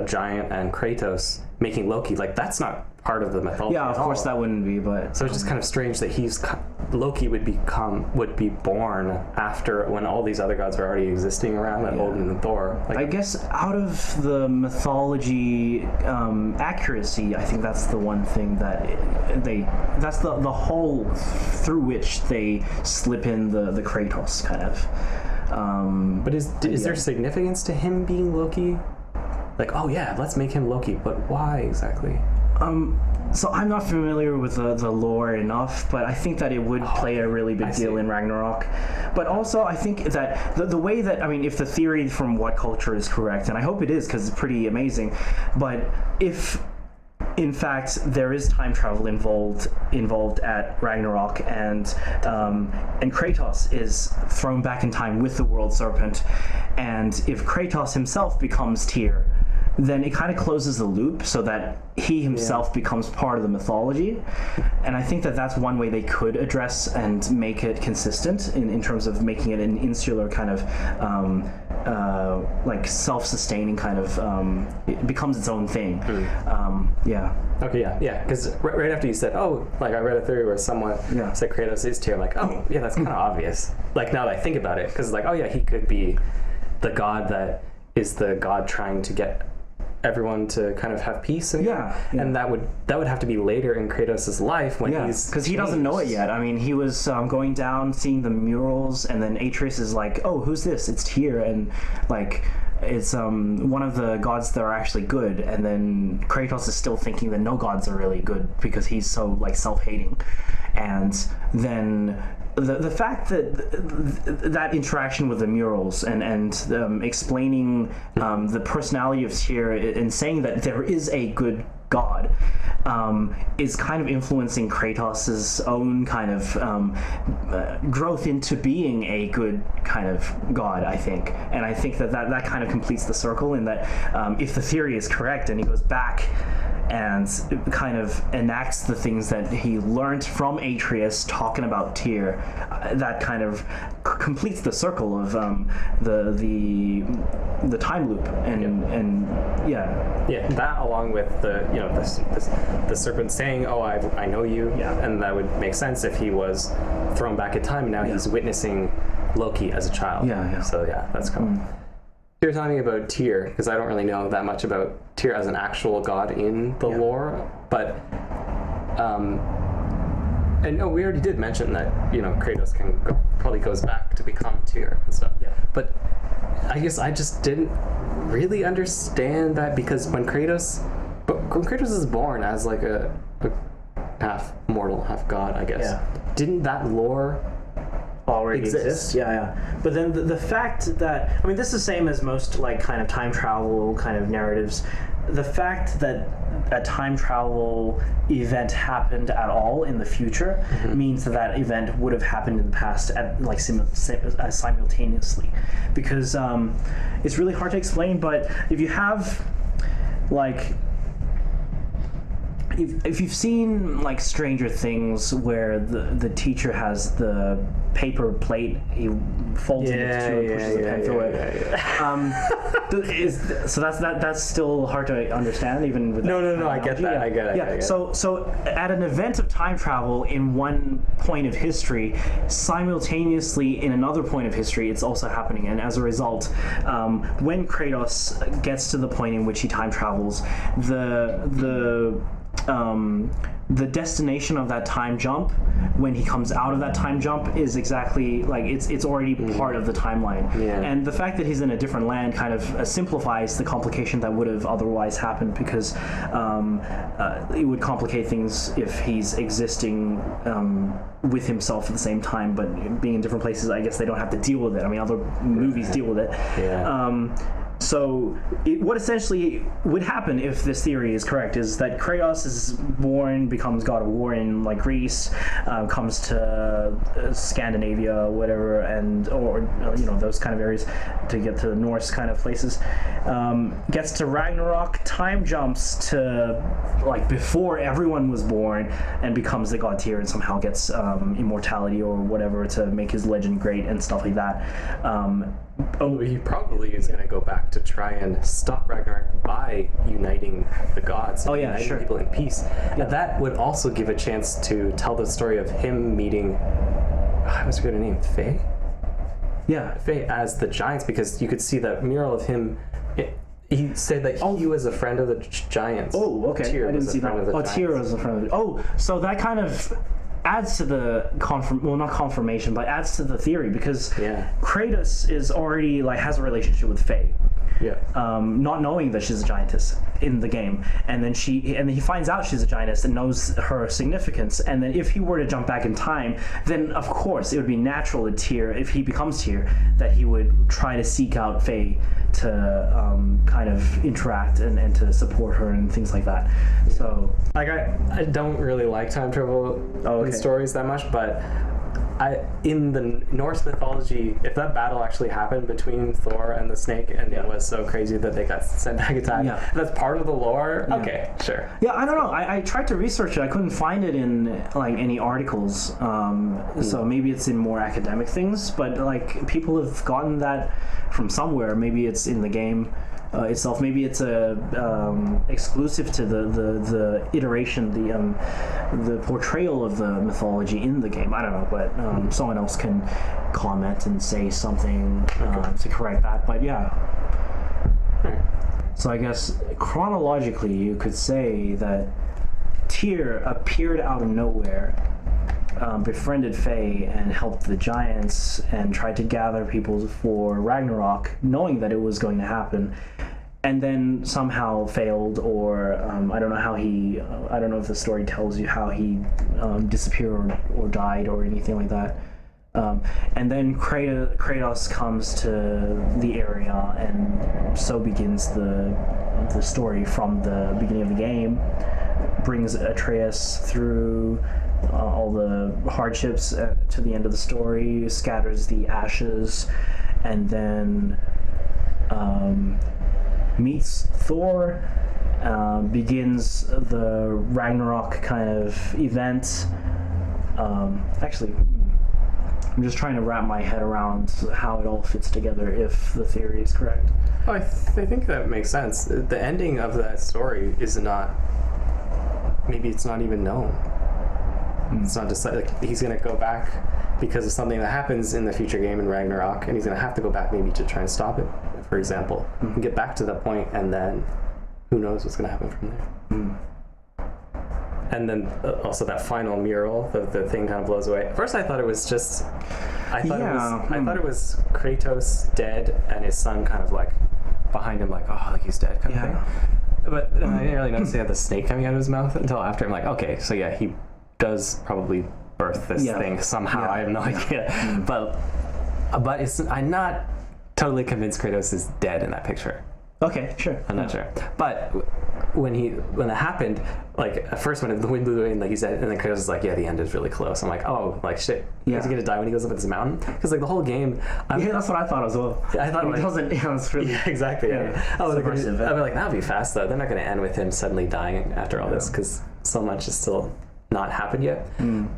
Speaker 3: giant and Kratos making Loki, like that's not part of the mythology.
Speaker 2: Yeah, of course that wouldn't be, but
Speaker 3: so it's just kind of strange that Loki would be born after when all these other gods are already existing around, like Odin and Thor. Like,
Speaker 2: I guess out of the mythology accuracy, I think that's the one thing that that's the hole through which they slip in the Kratos kind of.
Speaker 3: But is there significance to him being Loki? Like, oh yeah, let's make him Loki, but why exactly?
Speaker 2: So I'm not familiar with the lore enough, but I think that it would play a really big deal in Ragnarok. But also, I think that the way that, I mean, if the theory from what culture is correct, and I hope it is because it's pretty amazing, but if in fact there is time travel involved at Ragnarok, and Kratos is thrown back in time with the world serpent, and if Kratos himself becomes Tyr, then it kind of closes the loop so that he himself becomes part of the mythology. And I think that that's one way they could address and make it consistent in terms of making it an insular kind of like self-sustaining kind of it becomes its own thing.
Speaker 3: Okay, yeah, because right after you said, oh, like I read a theory where someone said Kratos is Tyr, like, oh yeah, that's kind of obvious. Like now that I think about it, because like, oh yeah, he could be the god that is the god trying to get everyone to kind of have peace, and and that would have to be later in Kratos' life when he's
Speaker 2: because he doesn't know it yet. I mean, he was going down, seeing the murals, and then Atreus is like, "Oh, who's this? It's Tyr," and like it's one of the gods that are actually good. And then Kratos is still thinking that no gods are really good because he's so like self-hating, and then. The fact that interaction with the murals and explaining the personality of Tyr and saying that there is a good god is kind of influencing Kratos' own kind of growth into being a good kind of god, I think. And I think that kind of completes the circle in that if the theory is correct and he goes back and kind of enacts the things that he learned from Atreus talking about Tyr, that kind of completes the circle of the time loop, and
Speaker 3: that along with the serpent saying, oh, I know you, and that would make sense if he was thrown back in time and now he's witnessing Loki as a child. So that's cool. You're talking about Tyr, because I don't really know that much about Tyr as an actual god in the lore, but and we already did mention that Kratos probably goes back to become Tyr and stuff. But I guess I just didn't really understand that, because when Kratos is born as like a half mortal, half god, I guess, didn't that lore
Speaker 2: already exist? But then the fact that, I mean, this is the same as most like kind of time travel kind of narratives. The fact that a time travel event happened at all in the future means that event would have happened in the past at like simultaneously, because it's really hard to explain. But if you have like if you've seen like Stranger Things, where the teacher has the paper plate, he folds it into two and pushes the pen through it. So that's still hard to understand, even with
Speaker 3: no, I get that. I get it.
Speaker 2: So at an event of time travel in one point of history, simultaneously in another point of history, it's also happening, and as a result, when Kratos gets to the point in which he time travels, the the destination of that time jump, when he comes out of that time jump, is exactly like it's already part of the timeline.
Speaker 3: Yeah.
Speaker 2: And the fact that he's in a different land kind of simplifies the complication that would have otherwise happened, because it would complicate things if he's existing with himself at the same time, but being in different places, I guess they don't have to deal with it. I mean, other movies deal with it.
Speaker 3: Yeah.
Speaker 2: So what essentially would happen if this theory is correct is that Kratos is born, becomes god of war in like Greece, comes to Scandinavia, whatever, and or those kind of areas to get to the Norse kind of places. Gets to Ragnarok, time jumps to like before everyone was born, and becomes the god tier and somehow gets immortality or whatever to make his legend great and stuff like that.
Speaker 3: He probably is going to go back to try and stop Ragnarok by uniting the gods.
Speaker 2: Oh, yeah,
Speaker 3: uniting
Speaker 2: sure.
Speaker 3: people in peace.
Speaker 2: Yeah.
Speaker 3: And that would also give a chance to tell the story of him meeting, I was forgetting her name, Faye?
Speaker 2: Yeah.
Speaker 3: Faye as the giants, because you could see that mural of him. He said that he was a friend of the giants.
Speaker 2: Oh, okay.
Speaker 3: Tyr
Speaker 2: I didn't
Speaker 3: was a
Speaker 2: see
Speaker 3: friend
Speaker 2: that.
Speaker 3: of the
Speaker 2: Oh,
Speaker 3: giants.
Speaker 2: Tyr was a friend of the... Oh, so that kind of adds to the not confirmation, but adds to the theory, because Kratos is already like has a relationship with Faye.
Speaker 3: Yeah.
Speaker 2: Not knowing that she's a giantess in the game, and then he finds out she's a giantess and knows her significance. And then if he were to jump back in time, then of course it would be natural that Tyr, if he becomes Tyr, that he would try to seek out Faye to kind of interact and to support her and things like that. So
Speaker 3: like I don't really like time travel stories that much, but in the Norse mythology, if that battle actually happened between Thor and the snake, and it was so crazy that they got sent back in time, that's part of the lore.
Speaker 2: Yeah.
Speaker 3: Okay, sure.
Speaker 2: Yeah, I don't know. I tried to research it. I couldn't find it in like any articles. So maybe it's in more academic things. But like people have gotten that from somewhere. Maybe it's in the game itself. Maybe it's exclusive to the iteration, the portrayal of the mythology in the game. I don't know, but someone else can comment and say something to correct that. But yeah. So I guess chronologically, you could say that Tyr appeared out of nowhere, befriended Faye and helped the giants and tried to gather people for Ragnarok, knowing that it was going to happen, and then somehow failed, or I don't know how he, I don't know if the story tells you how he disappeared or died or anything like that. And then Kratos comes to the area, and so begins the story from the beginning of the game. Brings Atreus through all the hardships to the end of the story, scatters the ashes, and then meets Thor, begins the Ragnarok kind of event. Actually, I'm just trying to wrap my head around how it all fits together, if the theory is correct.
Speaker 3: Oh, I think that makes sense. The ending of that story is not, maybe it's not even known. It's not just like he's going to go back because of something that happens in the future game in Ragnarok, and he's going to have to go back maybe to try and stop it, for example, and get back to that point, and then who knows what's going to happen from there. And then also that final mural, the thing kind of blows away. At first I thought it was just, I thought it was Kratos dead and his son kind of like behind him, like, oh, like he's dead kind of thing. But I didn't really notice he had the snake coming out of his mouth until after. I'm like, okay, so yeah, he does probably birth this thing somehow. I have no idea. But it's, I'm not totally convinced Kratos is dead in that picture.
Speaker 2: Okay, sure.
Speaker 3: I'm not sure. But when that happened, like at first when the wind blew away and like he said, and then Kratos was like, yeah, the end is really close. I'm like, oh, like shit.
Speaker 2: Yeah.
Speaker 3: Is he gonna die when he goes up this mountain? Because like the whole game,
Speaker 2: that's what I thought as well.
Speaker 3: I thought
Speaker 2: it doesn't. It's really
Speaker 3: exactly.
Speaker 2: subversive.
Speaker 3: I'd be like, that'd be fast though. They're not gonna end with him suddenly dying after all this, because so much is still not happened yet.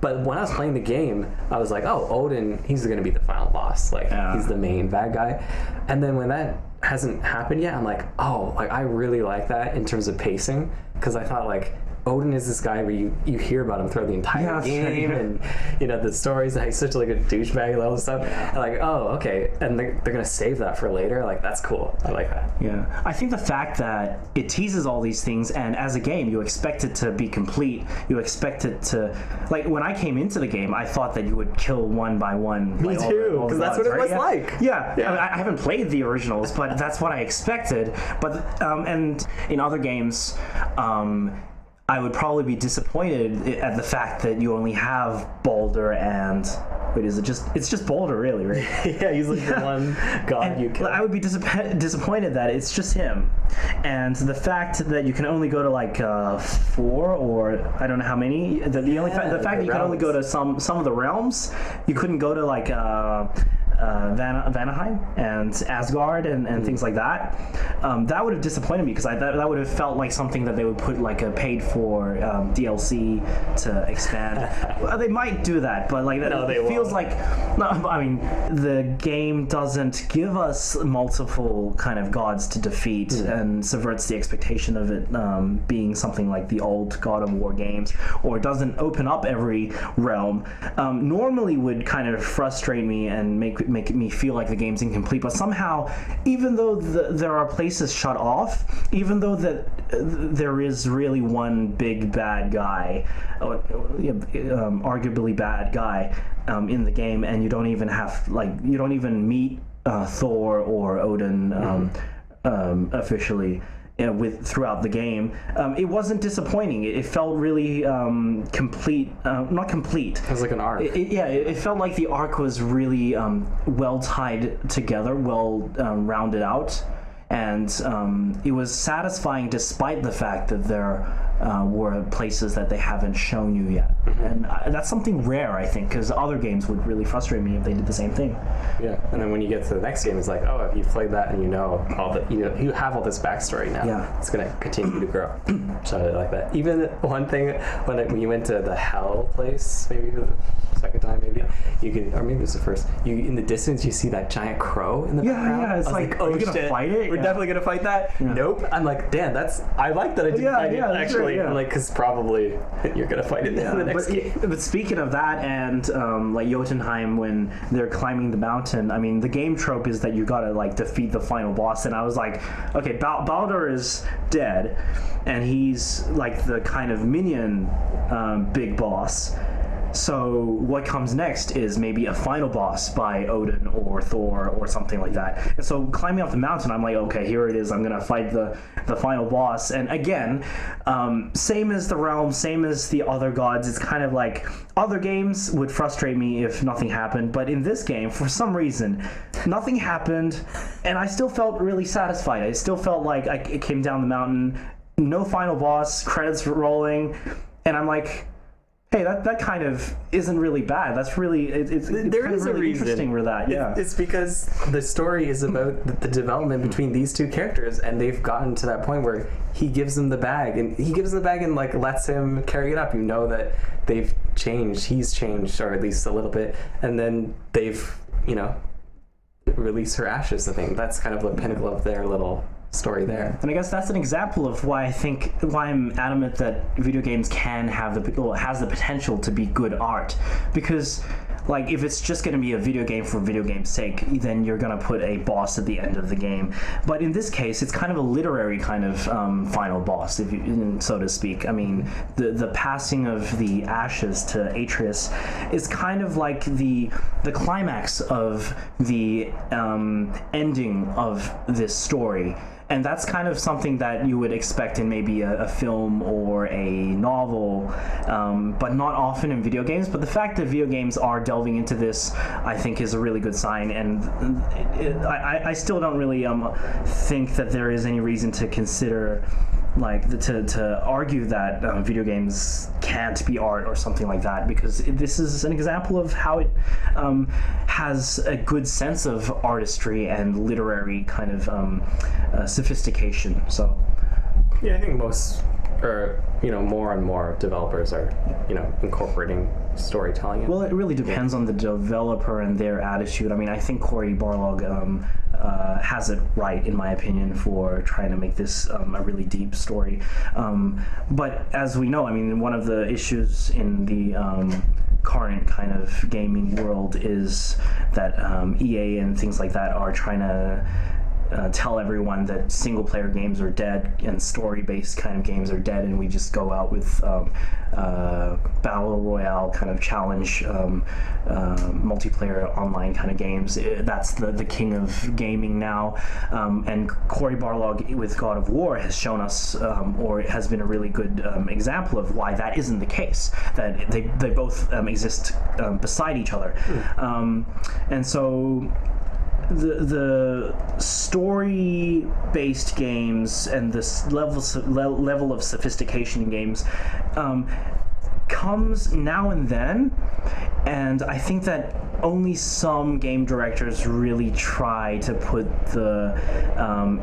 Speaker 3: But when I was playing the game, I was like, oh, Odin, he's gonna be the final boss. Like he's the main bad guy. And then when that hasn't happened yet, I'm like, oh, like I really like that in terms of pacing, because I thought like Odin is this guy where you hear about him throughout the entire game, and the stories that he's such like a douchebag and all this stuff. And like, oh, okay, and they're gonna save that for later. Like, that's cool. I like that.
Speaker 2: Yeah, I think the fact that it teases all these things, and as a game, you expect it to be complete. You expect it to, like, when I came into the game, I thought that you would kill one by one.
Speaker 3: Me too, because that's what it was like.
Speaker 2: Yeah. I haven't played the originals, but that's what I expected. But and in other games, I would probably be disappointed at the fact that you only have Baldur and it's just Baldur, really, right?
Speaker 3: Yeah, he's like the one god
Speaker 2: and
Speaker 3: you kill.
Speaker 2: I would be disappointed that it's just him, and the fact that you can only go to like 4 or I don't know how many. The fact that you can only go to some of the realms, you couldn't go to like Vanaheim and Asgard and things like that. That would have disappointed me because that would have felt like something that they would put like a paid for DLC to expand. Well, they might do that, but like it feels like I mean the game doesn't give us multiple kind of gods to defeat and subverts the expectation of it being something like the old God of War games, or doesn't open up every realm. Normally would kind of frustrate me and make me feel like the game's incomplete, but somehow, even though there are places shut off, even though that there is really one big bad guy, arguably bad guy in the game, and you don't even meet Thor or Odin officially throughout the game, it wasn't disappointing. It felt really complete. Not complete.
Speaker 3: It was like an arc.
Speaker 2: It felt like the arc was really well tied together, well rounded out, and it was satisfying despite the fact that there were places that they haven't shown you yet. And that's something rare, I think, because other games would really frustrate me if they did the same thing.
Speaker 3: Yeah, and then when you get to the next game, it's like, oh, if you've played that and you have all this backstory now.
Speaker 2: Yeah.
Speaker 3: It's gonna continue to grow. So I like that. Even one thing when you went to the Hell place, maybe for the second time, maybe you can, or maybe it's the first. You in the distance you see that giant crow in the background.
Speaker 2: Yeah, it's like,
Speaker 3: oh,
Speaker 2: are you gonna fight it?
Speaker 3: We're definitely gonna fight that.
Speaker 2: Yeah.
Speaker 3: Nope. I'm like, damn, I like that I didn't actually.
Speaker 2: Yeah.
Speaker 3: I'm like, because probably you're gonna fight it in the next game.
Speaker 2: But speaking of that, and like Jotunheim, when they're climbing the mountain, I mean, the game trope is that you gotta like defeat the final boss, and I was like, okay, Baldur is dead, and he's like the kind of minion big boss. So what comes next is maybe a final boss by Odin or Thor or something like that. And so climbing up the mountain, I'm like, okay, here it is. I'm gonna fight the final boss. And again, same as the realm, same as the other gods. It's kind of like other games would frustrate me if nothing happened, but in this game, for some reason, nothing happened, and I still felt really satisfied. I still felt like I came down the mountain, no final boss, credits rolling, and I'm like, hey, that kind of isn't really bad. That's really it's
Speaker 3: there is
Speaker 2: really
Speaker 3: a reason
Speaker 2: interesting for that. Yeah,
Speaker 3: it's because the story is about the development between these two characters, and they've gotten to that point where he gives them the bag, and like lets him carry it up. You know that they've changed. He's changed, or at least a little bit, and then they've released her ashes. I think that's kind of the pinnacle of their little story there.
Speaker 2: And I guess that's an example of why I'm adamant that video games has the potential to be good art, because like if it's just going to be a video game for video game's sake, then you're going to put a boss at the end of the game. But in this case, it's kind of a literary kind of final boss, so to speak. I mean, the passing of the ashes to Atreus is kind of like the climax of the ending of this story. And that's kind of something that you would expect in maybe a film or a novel, but not often in video games. But the fact that video games are delving into this, I think, is a really good sign. And I still don't really think that there is any reason to consider, like, to argue that video games can't be art or something like that, because this is an example of how it has a good sense of artistry and literary kind of sophistication. So
Speaker 3: yeah, I think most, or more and more developers are incorporating storytelling.
Speaker 2: Well, it really depends on the developer and their attitude. I mean, I think Cory Barlog has it right, in my opinion, for trying to make this a really deep story. But as we know, I mean, one of the issues in the current kind of gaming world is that EA and things like that are trying to tell everyone that single-player games are dead and story-based kind of games are dead, and we just go out with battle royale kind of challenge multiplayer online kind of games. That's the king of gaming now, and Cory Barlog with God of War has shown us, or has been a really good example of why that isn't the case, that they both exist beside each other. And so the story-based games and this level of sophistication in games comes now and then, and I think that only some game directors really try to put the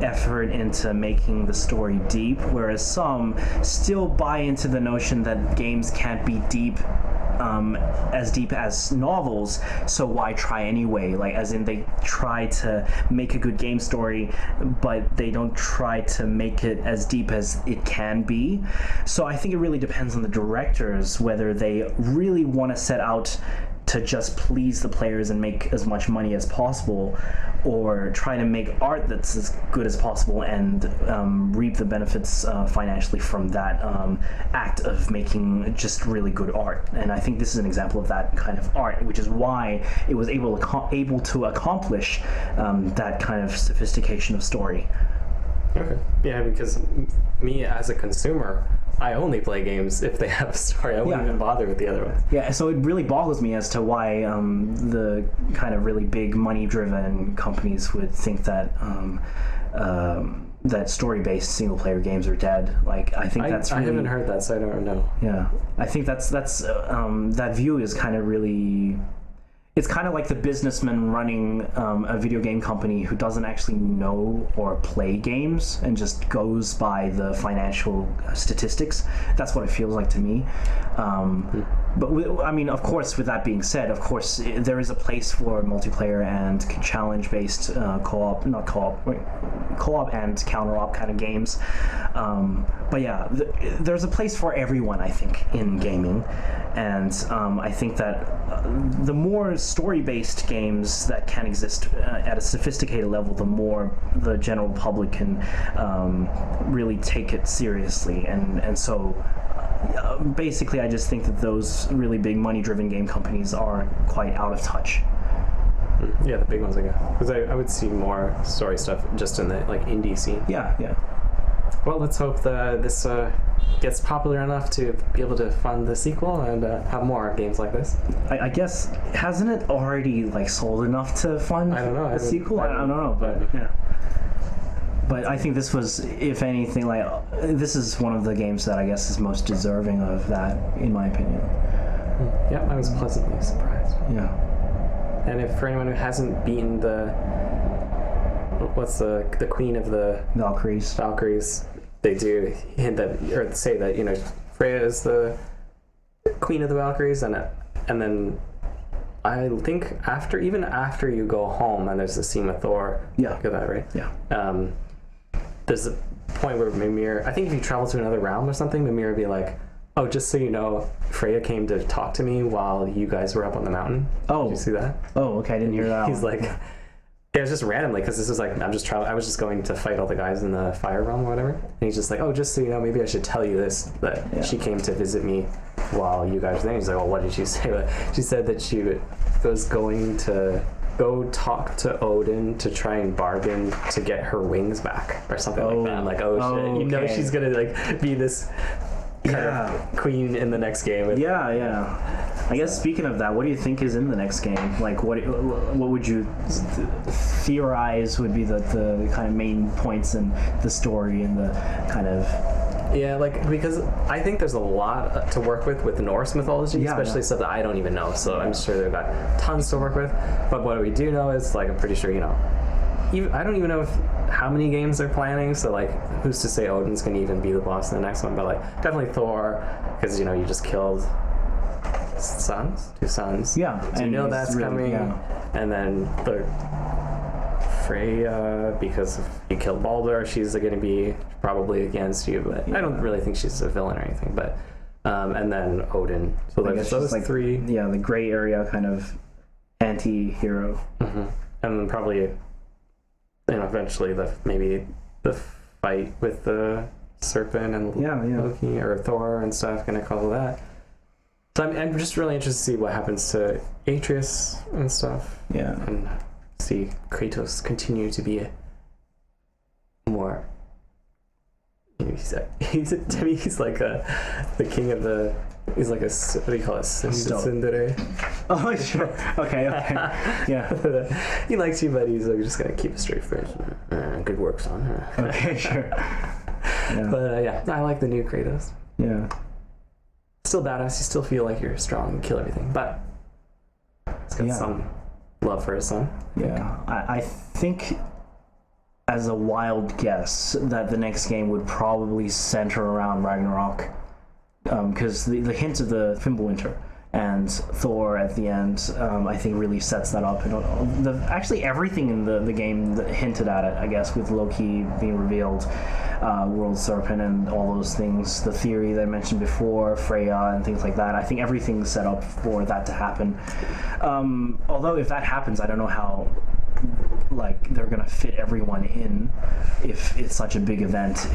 Speaker 2: effort into making the story deep, whereas some still buy into the notion that games can't be deep as novels, so why try anyway? Like, as in, they try to make a good game story, but they don't try to make it as deep as it can be. So I think it really depends on the directors whether they really want to set out to just please the players and make as much money as possible, or try to make art that's as good as possible and reap the benefits financially from that act of making just really good art. And I think this is an example of that kind of art, which is why it was able to accomplish that kind of sophistication of story.
Speaker 3: Okay. Yeah, because me as a consumer, I only play games if they have a story. I wouldn't even bother with the other ones.
Speaker 2: Yeah, so it really boggles me as to why the kind of really big money-driven companies would think that that story-based single-player games are dead. Like, I think that's really... I
Speaker 3: haven't heard that, so I don't know.
Speaker 2: Yeah, I think that's that view is kind of really... It's kind of like the businessman running a video game company who doesn't actually know or play games and just goes by the financial statistics. That's what it feels like to me. But I mean, of course, with that being said, of course, there is a place for multiplayer and challenge-based co-op and counter-op kind of games. But yeah, there's a place for everyone, I think, in gaming. And I think that the more story-based games that can exist at a sophisticated level, the more the general public can really take it seriously. And so basically, I just think that those really big money-driven game companies are quite out of touch.
Speaker 3: Yeah, the big ones, I guess. Because I would see more story stuff just in the indie scene.
Speaker 2: Yeah.
Speaker 3: Well, let's hope that this gets popular enough to be able to fund the sequel and have more games like this.
Speaker 2: I guess, hasn't it already sold enough to fund a sequel? I don't know, but yeah. But I think this was, if anything, this is one of the games that I guess is most deserving of that, in my opinion.
Speaker 3: Yeah, I was pleasantly surprised.
Speaker 2: Yeah.
Speaker 3: And if for anyone who hasn't beaten what's the queen of the Valkyries, they do hint that, or say that, Freya is the queen of the Valkyries, and then I think after you go home and there's the scene with Thor.
Speaker 2: Yeah.
Speaker 3: Get that right?
Speaker 2: Yeah.
Speaker 3: There's a point where Mimir, I think if you travel to another realm or something, Mimir would be like, "Oh, just so you know, Freya came to talk to me while you guys were up on the mountain."
Speaker 2: Oh.
Speaker 3: Did you see that?
Speaker 2: Oh, okay, I didn't hear that.
Speaker 3: He's like, yeah, it was just randomly, because this is I was just going to fight all the guys in the fire realm or whatever. And he's just like, "Oh, just so you know, maybe I should tell you this, that she came to visit me while you guys were there." He's like, "Well, what did she say?" But she said that she was going to go talk to Odin to try and bargain to get her wings back or something like that. I'm like, shit, okay. She's gonna be this kind of queen in the next game.
Speaker 2: Yeah. I guess speaking of that, what do you think is in the next game? What would you theorize would be the kind of main points in the story and the kind of...
Speaker 3: Yeah, because I think there's a lot to work with Norse mythology, especially stuff that I don't even know. So I'm sure they've got tons to work with. But what we do know is, I'm pretty sure, I don't even know how many games they're planning. So who's to say Odin's gonna even be the boss in the next one? But definitely Thor, because you just killed two sons.
Speaker 2: Yeah,
Speaker 3: so that's really coming. Yeah. And then the Freya, because if you kill Baldur, she's going to be probably against you, but I don't really think she's a villain or anything, but and then Odin. So there's those like three.
Speaker 2: Yeah, the gray area kind of anti-hero.
Speaker 3: And then probably, eventually maybe the fight with the serpent and Loki or Thor and stuff, gonna call that. So I'm just really interested to see what happens to Atreus and stuff.
Speaker 2: Yeah.
Speaker 3: And see Kratos continue to be more. He's like the king of the. He's like a, what do you call it? Tsundere.
Speaker 2: Oh, sure. Okay.
Speaker 3: Yeah. He likes you, but he's like just gonna keep a straight face. Good work, son.
Speaker 2: Okay, sure. Yeah.
Speaker 3: But I like the new Kratos.
Speaker 2: Yeah.
Speaker 3: Still badass. You still feel like you're strong and kill everything, but it's got some love for his son.
Speaker 2: Yeah. I think, as a wild guess, that the next game would probably center around Ragnarok, because the hint of the Fimbulwinter and Thor at the end, I think really sets that up. Actually, everything in the game that hinted at it, I guess, with Loki being revealed, World Serpent and all those things, the theory that I mentioned before, Freya and things like that. I think everything's set up for that to happen. Although if that happens, I don't know how they're gonna fit everyone in if it's such a big event,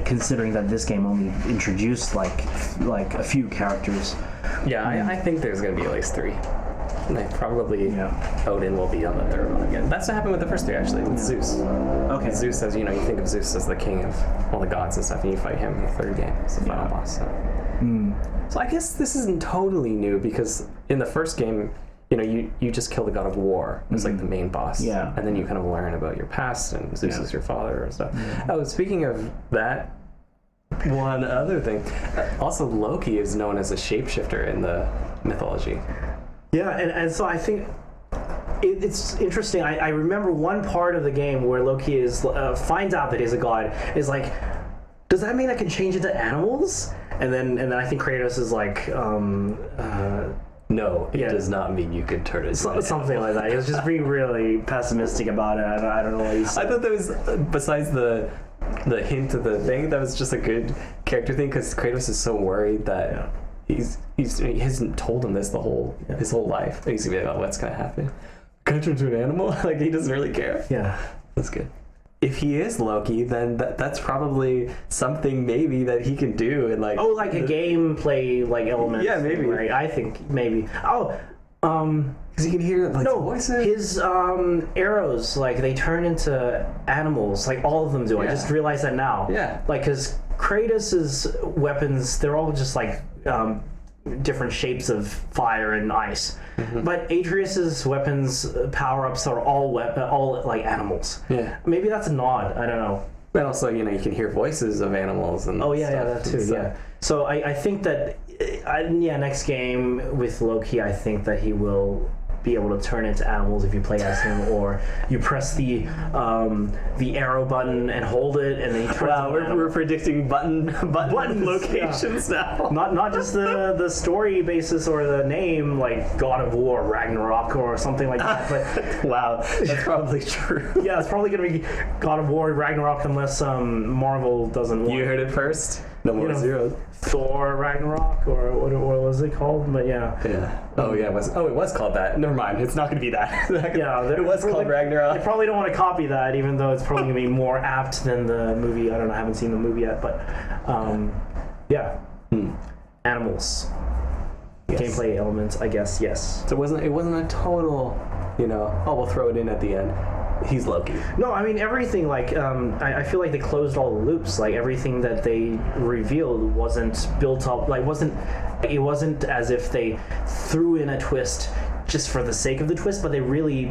Speaker 2: considering that this game only introduced like a few characters.
Speaker 3: I think there's gonna be at least 3. Probably Odin will be on the third one again. That's what happened with the first 3 actually, with Zeus.
Speaker 2: Okay.
Speaker 3: Zeus, as you think of Zeus as the king of all the gods and stuff, and you fight him in the third game as the final boss. So I guess this isn't totally new, because in the first game, you just kill the god of war. It's like the main boss.
Speaker 2: Yeah.
Speaker 3: And then you kind of learn about your past, and Zeus is your father and stuff. Oh, speaking of that, one other thing. Also, Loki is known as a shapeshifter in the mythology.
Speaker 2: Yeah, and so I think it's interesting. I remember one part of the game where Loki finds out that he's a god, is like, does that mean I can change into animals? And then I think Kratos is like,
Speaker 3: no, it does not mean you can turn it into
Speaker 2: something like that. He was just being really pessimistic about it. I don't know what he's.
Speaker 3: I thought that was, besides the hint of the thing, that was just a good character thing, because Kratos is so worried that he hasn't told him this his whole life. He's gonna be like, oh, what's gonna happen? Can I turn into an animal? Like, he doesn't really care.
Speaker 2: Yeah,
Speaker 3: that's good. If he is Loki, then that's probably something maybe that he can do, and like
Speaker 2: a gameplay element.
Speaker 3: Yeah, maybe.
Speaker 2: Right? I think maybe.
Speaker 3: Because you can hear voices.
Speaker 2: His arrows, they turn into animals, all of them do. I just realized that now.
Speaker 3: Yeah.
Speaker 2: Because Kratos's weapons, they're all just different shapes of fire and ice. But Atreus's weapons power-ups are all animals. Yeah. Maybe that's a nod. I don't know.
Speaker 3: But also, you can hear voices of animals and
Speaker 2: that too. Yeah. So I think that next game with Loki, I think that he will be able to turn into animals if you play as him, or you press the arrow button and hold it, and then he turns.
Speaker 3: Wow, we're predicting button locations now.
Speaker 2: Not just the story basis or the name, like God of War, Ragnarok, or something like that. But
Speaker 3: wow, that's probably true.
Speaker 2: Yeah, it's probably gonna be God of War, Ragnarok, unless Marvel doesn't want.
Speaker 3: You heard it first. NoMoreZeroes.
Speaker 2: Thor Ragnarok, or what was it called? But yeah.
Speaker 3: Oh yeah, it was called that. Never mind, it's not going to be that. It was called Ragnarok.
Speaker 2: They probably don't want to copy that, even though it's probably going to be more apt than the movie. I don't know, I haven't seen the movie yet, but animals. Yes. Gameplay elements, I guess. Yes.
Speaker 3: So it wasn't a total, we'll throw it in at the end. He's Loki.
Speaker 2: No, I mean everything. I feel like they closed all the loops. Everything that they revealed wasn't built up. It wasn't as if they threw in a twist just for the sake of the twist, but they really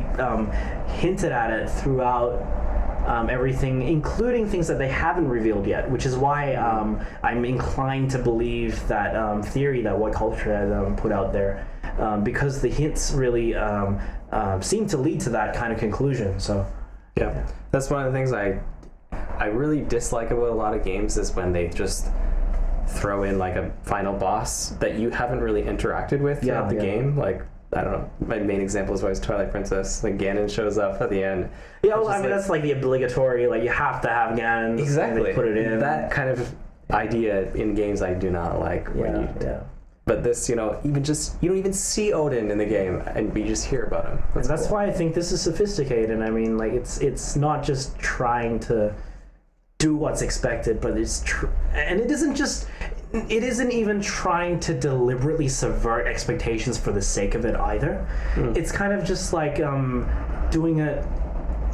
Speaker 2: hinted at it throughout everything, including things that they haven't revealed yet. Which is why I'm inclined to believe that theory that What Culture had put out there, because the hints really. Seem to lead to that kind of conclusion. So,
Speaker 3: yeah, that's one of the things I really dislike about a lot of games, is when they just throw in a final boss that you haven't really interacted with throughout the game. I don't know. My main example is always Twilight Princess. Like Ganon shows up at the end.
Speaker 2: Yeah, well, I mean that's like the obligatory. Like you have to have Ganon.
Speaker 3: Exactly.
Speaker 2: They put it in.
Speaker 3: That kind of idea in games I do not like.
Speaker 2: Yeah.
Speaker 3: But this, you know, even just you don't even see Odin in the game, and you just hear about him.
Speaker 2: That's
Speaker 3: cool.
Speaker 2: why I think this is sophisticated. I mean, like it's not just trying to do what's expected, but and it isn't even trying to deliberately subvert expectations for the sake of it either. It's kind of just like doing it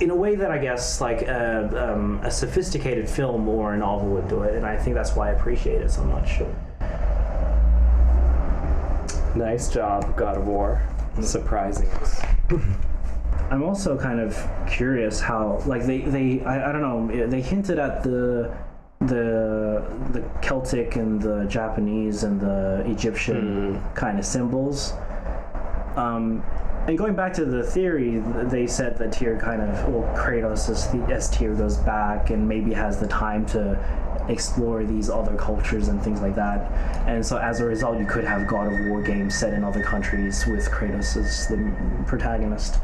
Speaker 2: in a way that I guess like a sophisticated film or a novel would do it, and I think that's why I appreciate it so much.
Speaker 3: Nice job, God of War. Surprising us.
Speaker 2: I'm also kind of curious how, like, I don't know, they hinted at the Celtic and the Japanese and the Egyptian kind of symbols. And going back to the theory, they said that Tyr Kratos as Tyr goes back and maybe has the time to explore these other cultures and things like that. And so as a result, you could have God of War games set in other countries with Kratos as the protagonist.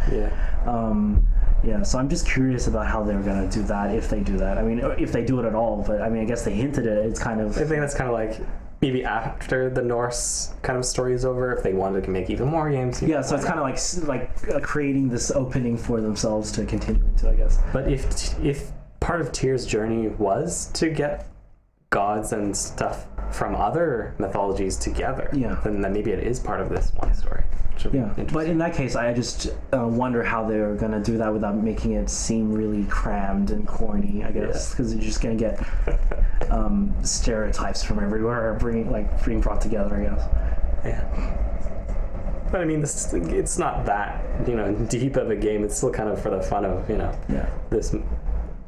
Speaker 2: Yeah, so I'm just curious about how they're going to do that, if they do that. I mean, if they do it at all, but I mean, I guess they hinted at it. It's kind of...
Speaker 3: I think that's kind of like maybe after the Norse kind of story is over, if they wanted to make even more games.
Speaker 2: Yeah, so it's kind of like creating this opening for themselves to continue into, I guess.
Speaker 3: But if part of Tyr's journey was to get gods and stuff from other mythologies together, then maybe it is part of this one story.
Speaker 2: But in that case, I just wonder how they're going to do that without making it seem really crammed and corny, I guess, because you're just going to get stereotypes from everywhere being brought together, I guess.
Speaker 3: Yeah. But I mean, it's not that, deep of a game. It's still kind of for the fun of, this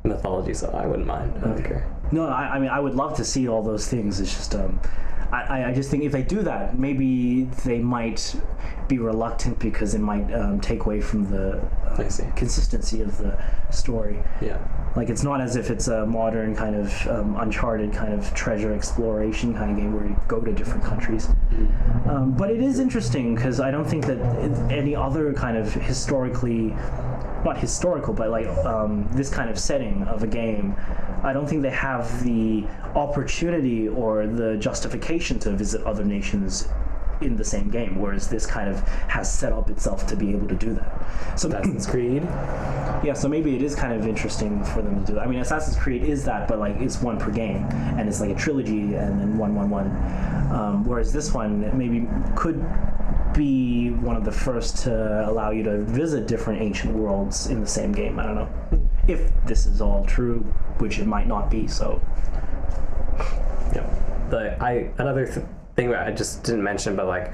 Speaker 3: mythology, so I wouldn't mind. I don't care.
Speaker 2: No, I mean, I would love to see all those things. It's just, I just think if they do that, maybe they might be reluctant because it might take away from the consistency of the story.
Speaker 3: Yeah.
Speaker 2: Like, it's not as if it's a modern kind of Uncharted kind of treasure exploration kind of game where you go to different countries. But it is interesting because I don't think that any other kind of not historical, but like this kind of setting of a game, I don't think they have the opportunity or the justification to visit other nations in the same game, whereas this kind of has set up itself to be able to do that. So
Speaker 3: Assassin's Creed.
Speaker 2: Yeah, so maybe it is kind of interesting for them to do that. I mean, Assassin's Creed is that, but like it's one per game, and it's like a trilogy, and then one. Whereas this one maybe could be one of the first to allow you to visit different ancient worlds in the same game. I don't know if this is all true, which it might not be. So,
Speaker 3: yeah, another thing that I just didn't mention, but like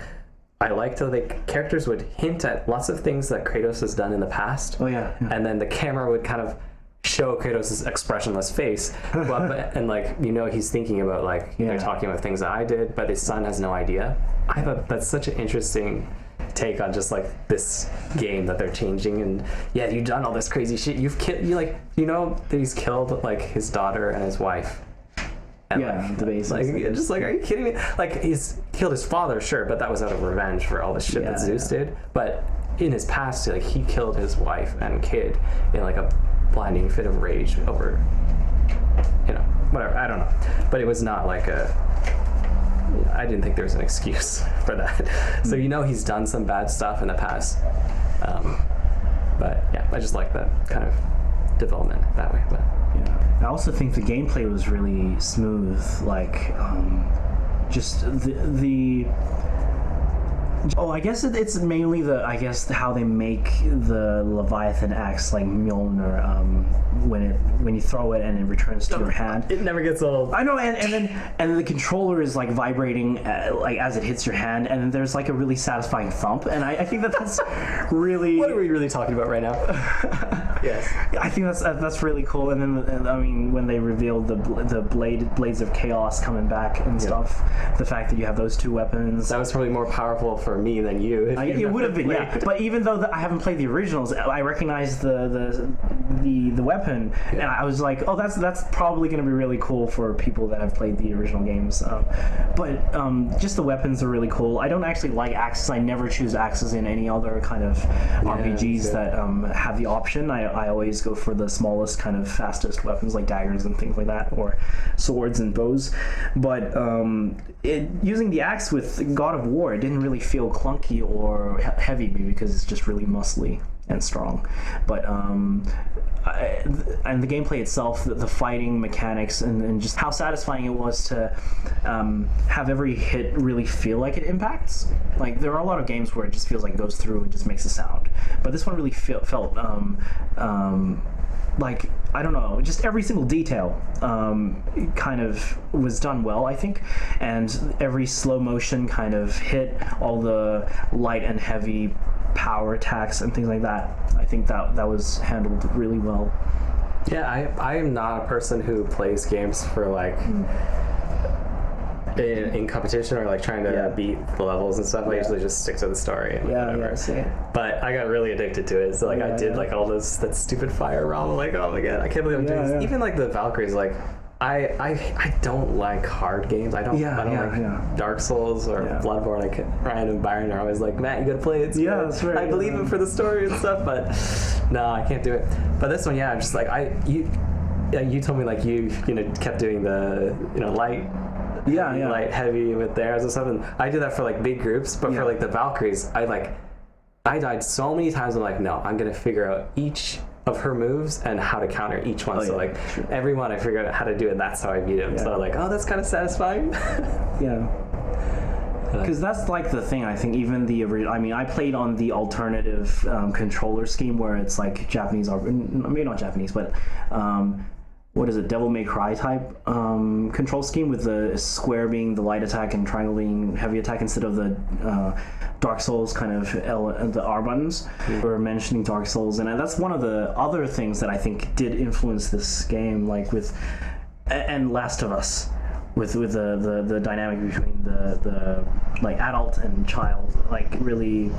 Speaker 3: I liked how the characters would hint at lots of things that Kratos has done in the past.
Speaker 2: Oh yeah.
Speaker 3: And then the camera would kind of show Kratos' expressionless face, and like he's thinking about they're talking about things that I did, but his son has no idea. I thought that's such an interesting take on just like this game that they're changing, and you've done all this crazy shit. You've killed that he's killed like his daughter and his wife. And
Speaker 2: the basics.
Speaker 3: Are you kidding me? Like, he's killed his father, sure, but that was out of revenge for all the shit that Zeus did. But in his past, he killed his wife and kid in like a blinding fit of rage over, whatever. I don't know. But it was not like I didn't think there was an excuse for that. So he's done some bad stuff in the past. But yeah, I just like that kind of development that way. But
Speaker 2: I also think the gameplay was really smooth. Like, just the I guess it's mainly how they make the Leviathan axe like Mjolnir when you throw it and it returns to your hand.
Speaker 3: It never gets old.
Speaker 2: I know, and the controller is like vibrating like as it hits your hand, and there's like a really satisfying thump, and I think that's really.
Speaker 3: What are we really talking about right now? Yes,
Speaker 2: I think that's really cool. And then I mean, when they revealed the blades of chaos coming back and stuff, the fact that you have those two weapons,
Speaker 3: that was probably more powerful for me than you.
Speaker 2: It would have been, yeah. But even though I haven't played the originals, I recognize the the weapon, and I was like, oh, that's probably going to be really cool for people that have played the original games. But just the weapons are really cool. I don't actually like axes. I never choose axes in any other kind of RPGs that have the option. I always go for the smallest, kind of fastest weapons like daggers and things like that, or swords and bows. But using the axe with God of War, it didn't really feel clunky or heavy because it's just really muscly and strong. But and the gameplay itself, the fighting mechanics, and just how satisfying it was to have every hit really feel like it impacts. Like, there are a lot of games where it just feels like it goes through and just makes a sound, but this one really felt like, I don't know, just every single detail kind of was done well, I think, and every slow motion kind of hit, all the light and heavy power attacks and things like that. I think that was handled really well.
Speaker 3: Yeah, I am not a person who plays games for like in competition or like trying to beat the levels and stuff. I usually just stick to the story and whatever. But I got really addicted to it. So like I did like all that stupid fire realm. I'm like, oh my god, I can't believe I'm doing this. Even like the Valkyries, like I don't like hard games. I don't like Dark Souls or Bloodborne. Like Ryan and Byron are always like, Matt, you gotta play it.
Speaker 2: That's right.
Speaker 3: I believe it for the story and stuff, but no, I can't do it. But this one, I'm just like you told me like you kept doing the light. Light, heavy with the arrows and stuff. And I do that for like big groups, but for like the Valkyries, I died so many times. I'm like, no, I'm gonna figure out each of her moves and how to counter each one. Every one I figured out how to do it. That's how I beat him. So like, oh, that's kind of satisfying.
Speaker 2: Because that's like the thing. I think even the original. I mean, I played on the alternative controller scheme where it's like Japanese, or maybe not Japanese, but. What is it, Devil May Cry type control scheme, with the square being the light attack and triangle being heavy attack instead of the Dark Souls kind of the R buttons. We were mentioning Dark Souls, and that's one of the other things that I think did influence this game, like with and Last of Us, with the dynamic between the like adult and child, like really.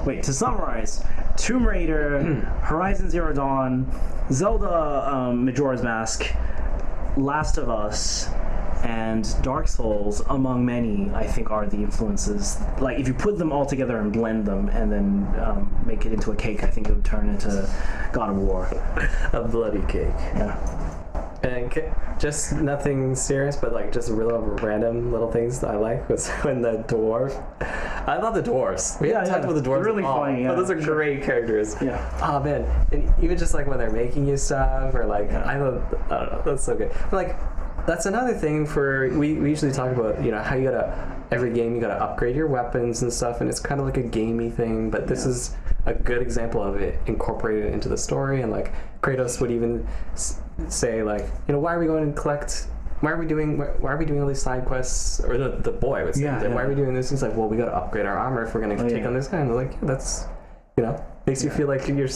Speaker 2: Wait, to summarize, Tomb Raider, Horizon Zero Dawn, Zelda Majora's Mask, Last of Us, and Dark Souls, among many, I think are the influences. Like, if you put them all together and blend them and then make it into a cake, I think it would turn into God of War.
Speaker 3: A bloody cake.
Speaker 2: Yeah.
Speaker 3: And just nothing serious, but like just real random little things that I like was when the dwarf. I love the dwarves. We haven't talked about the dwarves.
Speaker 2: They're really funny.
Speaker 3: But those are great characters.
Speaker 2: Yeah.
Speaker 3: Oh man, and even just like when they're making you stuff, or like I don't know, that's so good. But like that's another thing for we usually talk about how you gotta every game you gotta upgrade your weapons and stuff, and it's kind of like a gamey thing. But this is a good example of it incorporated into the story, and like Kratos would even say like, why are we going and collect? Why are we doing all these side quests? Or the boy would say, why are we doing this? He's like, well, we got to upgrade our armor if we're going to take on this guy. And they're like, that's, makes you feel like you're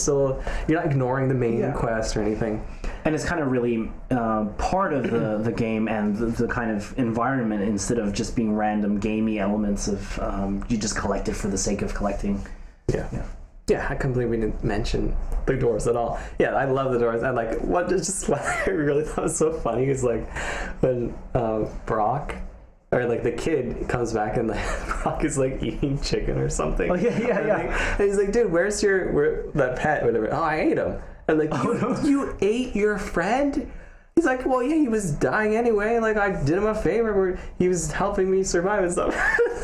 Speaker 3: not ignoring the main quest or anything.
Speaker 2: And it's kind of really part of the game and the kind of environment, instead of just being random gamey elements of you just collect it for the sake of collecting.
Speaker 3: Yeah, I can't believe we didn't mention the doors at all. Yeah, I love the doors. And like, what I really thought was so funny is like when Brock, or like the kid comes back and like Brock is like eating chicken or something.
Speaker 2: Oh yeah.
Speaker 3: And he's like, dude, where's that pet? Whatever. Oh, I ate him. And like, you ate your friend? He's like, well, yeah, he was dying anyway. Like, I did him a favor where he was helping me survive and stuff.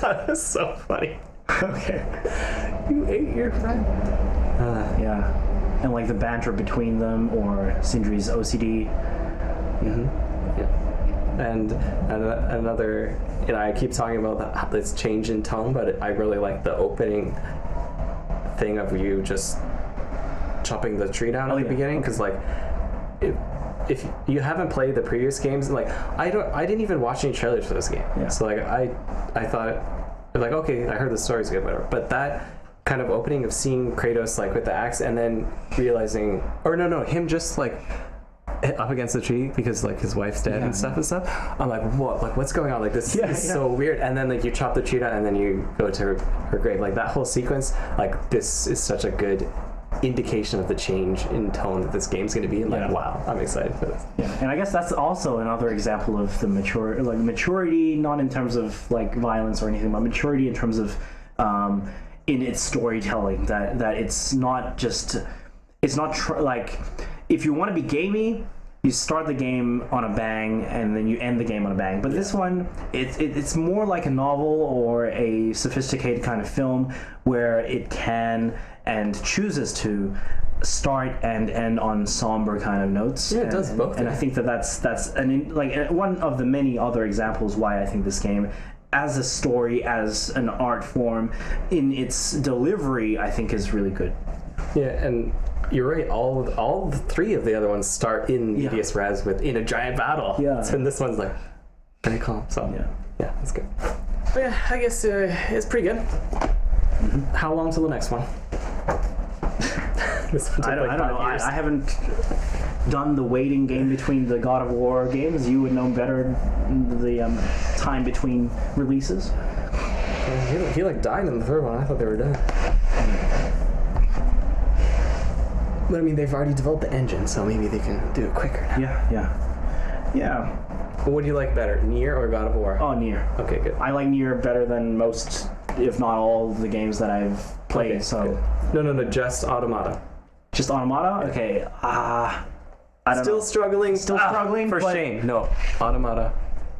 Speaker 3: That was so funny.
Speaker 2: Okay.
Speaker 3: You ate your friend.
Speaker 2: And like the banter between them, or Sindri's OCD.
Speaker 3: And another, I keep talking about this change in tone, but I really like the opening thing of you just chopping the tree down at the beginning, because like if you haven't played the previous games, like I didn't even watch any trailers for this game. So like I thought, like, okay, I heard the story's good, whatever. But that kind of opening of seeing Kratos like with the axe, and then realizing, or no, him just like up against the tree because like his wife's dead and stuff. I'm like, what? Like, what's going on? Like, this is so weird. And then like you chop the tree down, and then you go to her grave. Like that whole sequence, like this is such a good indication of the change in tone that this game's going to be. And like, wow, I'm excited for this.
Speaker 2: Yeah, and I guess that's also another example of the maturity, not in terms of like violence or anything, but maturity in terms of in its storytelling. That it's not just, like, if you want to be gamey, you start the game on a bang and then you end the game on a bang. But this one, it's more like a novel or a sophisticated kind of film where it can and chooses to start and end on somber kind of notes.
Speaker 3: Yeah, it does both.
Speaker 2: And I think that's one of the many other examples why I think this game, as a story, as an art form, in its delivery, I think is really good.
Speaker 3: Yeah, and you're right. All the three of the other ones start in medias res in a giant battle.
Speaker 2: Yeah.
Speaker 3: And this one's like pretty calm. So yeah, that's good. But yeah, I guess it's pretty good. Mm-hmm. How long till the next one? This one took
Speaker 2: I don't know. I haven't done the waiting game between the God of War games. You would know better the time between releases.
Speaker 3: He like died in the third one. I thought they were done. But I mean, they've already developed the engine, so maybe they can do it quicker now.
Speaker 2: Yeah.
Speaker 3: But what do you like better, Nier or God of War?
Speaker 2: Oh, Nier.
Speaker 3: Okay, good.
Speaker 2: I like Nier better than most, if not all, of the games that I've played.
Speaker 3: Okay,
Speaker 2: so
Speaker 3: good. No, just Automata.
Speaker 2: Just Automata? Okay. I don't
Speaker 3: Still
Speaker 2: know.
Speaker 3: struggling.
Speaker 2: Still struggling.
Speaker 3: For shame. No, Automata.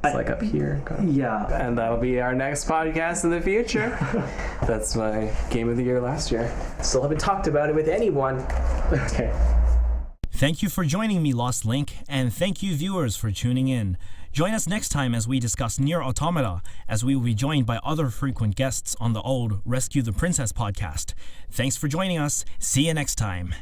Speaker 3: It's like up here.
Speaker 2: Yeah.
Speaker 3: And that'll be our next podcast in the future. That's my game of the year last year. Still haven't talked about it with anyone.
Speaker 2: Okay.
Speaker 1: Thank you for joining me, Lost Link, and thank you viewers for tuning in. Join us next time as we discuss Nier Automata, as we will be joined by other frequent guests on the old Rescue the Princess podcast. Thanks for joining us. See you next time.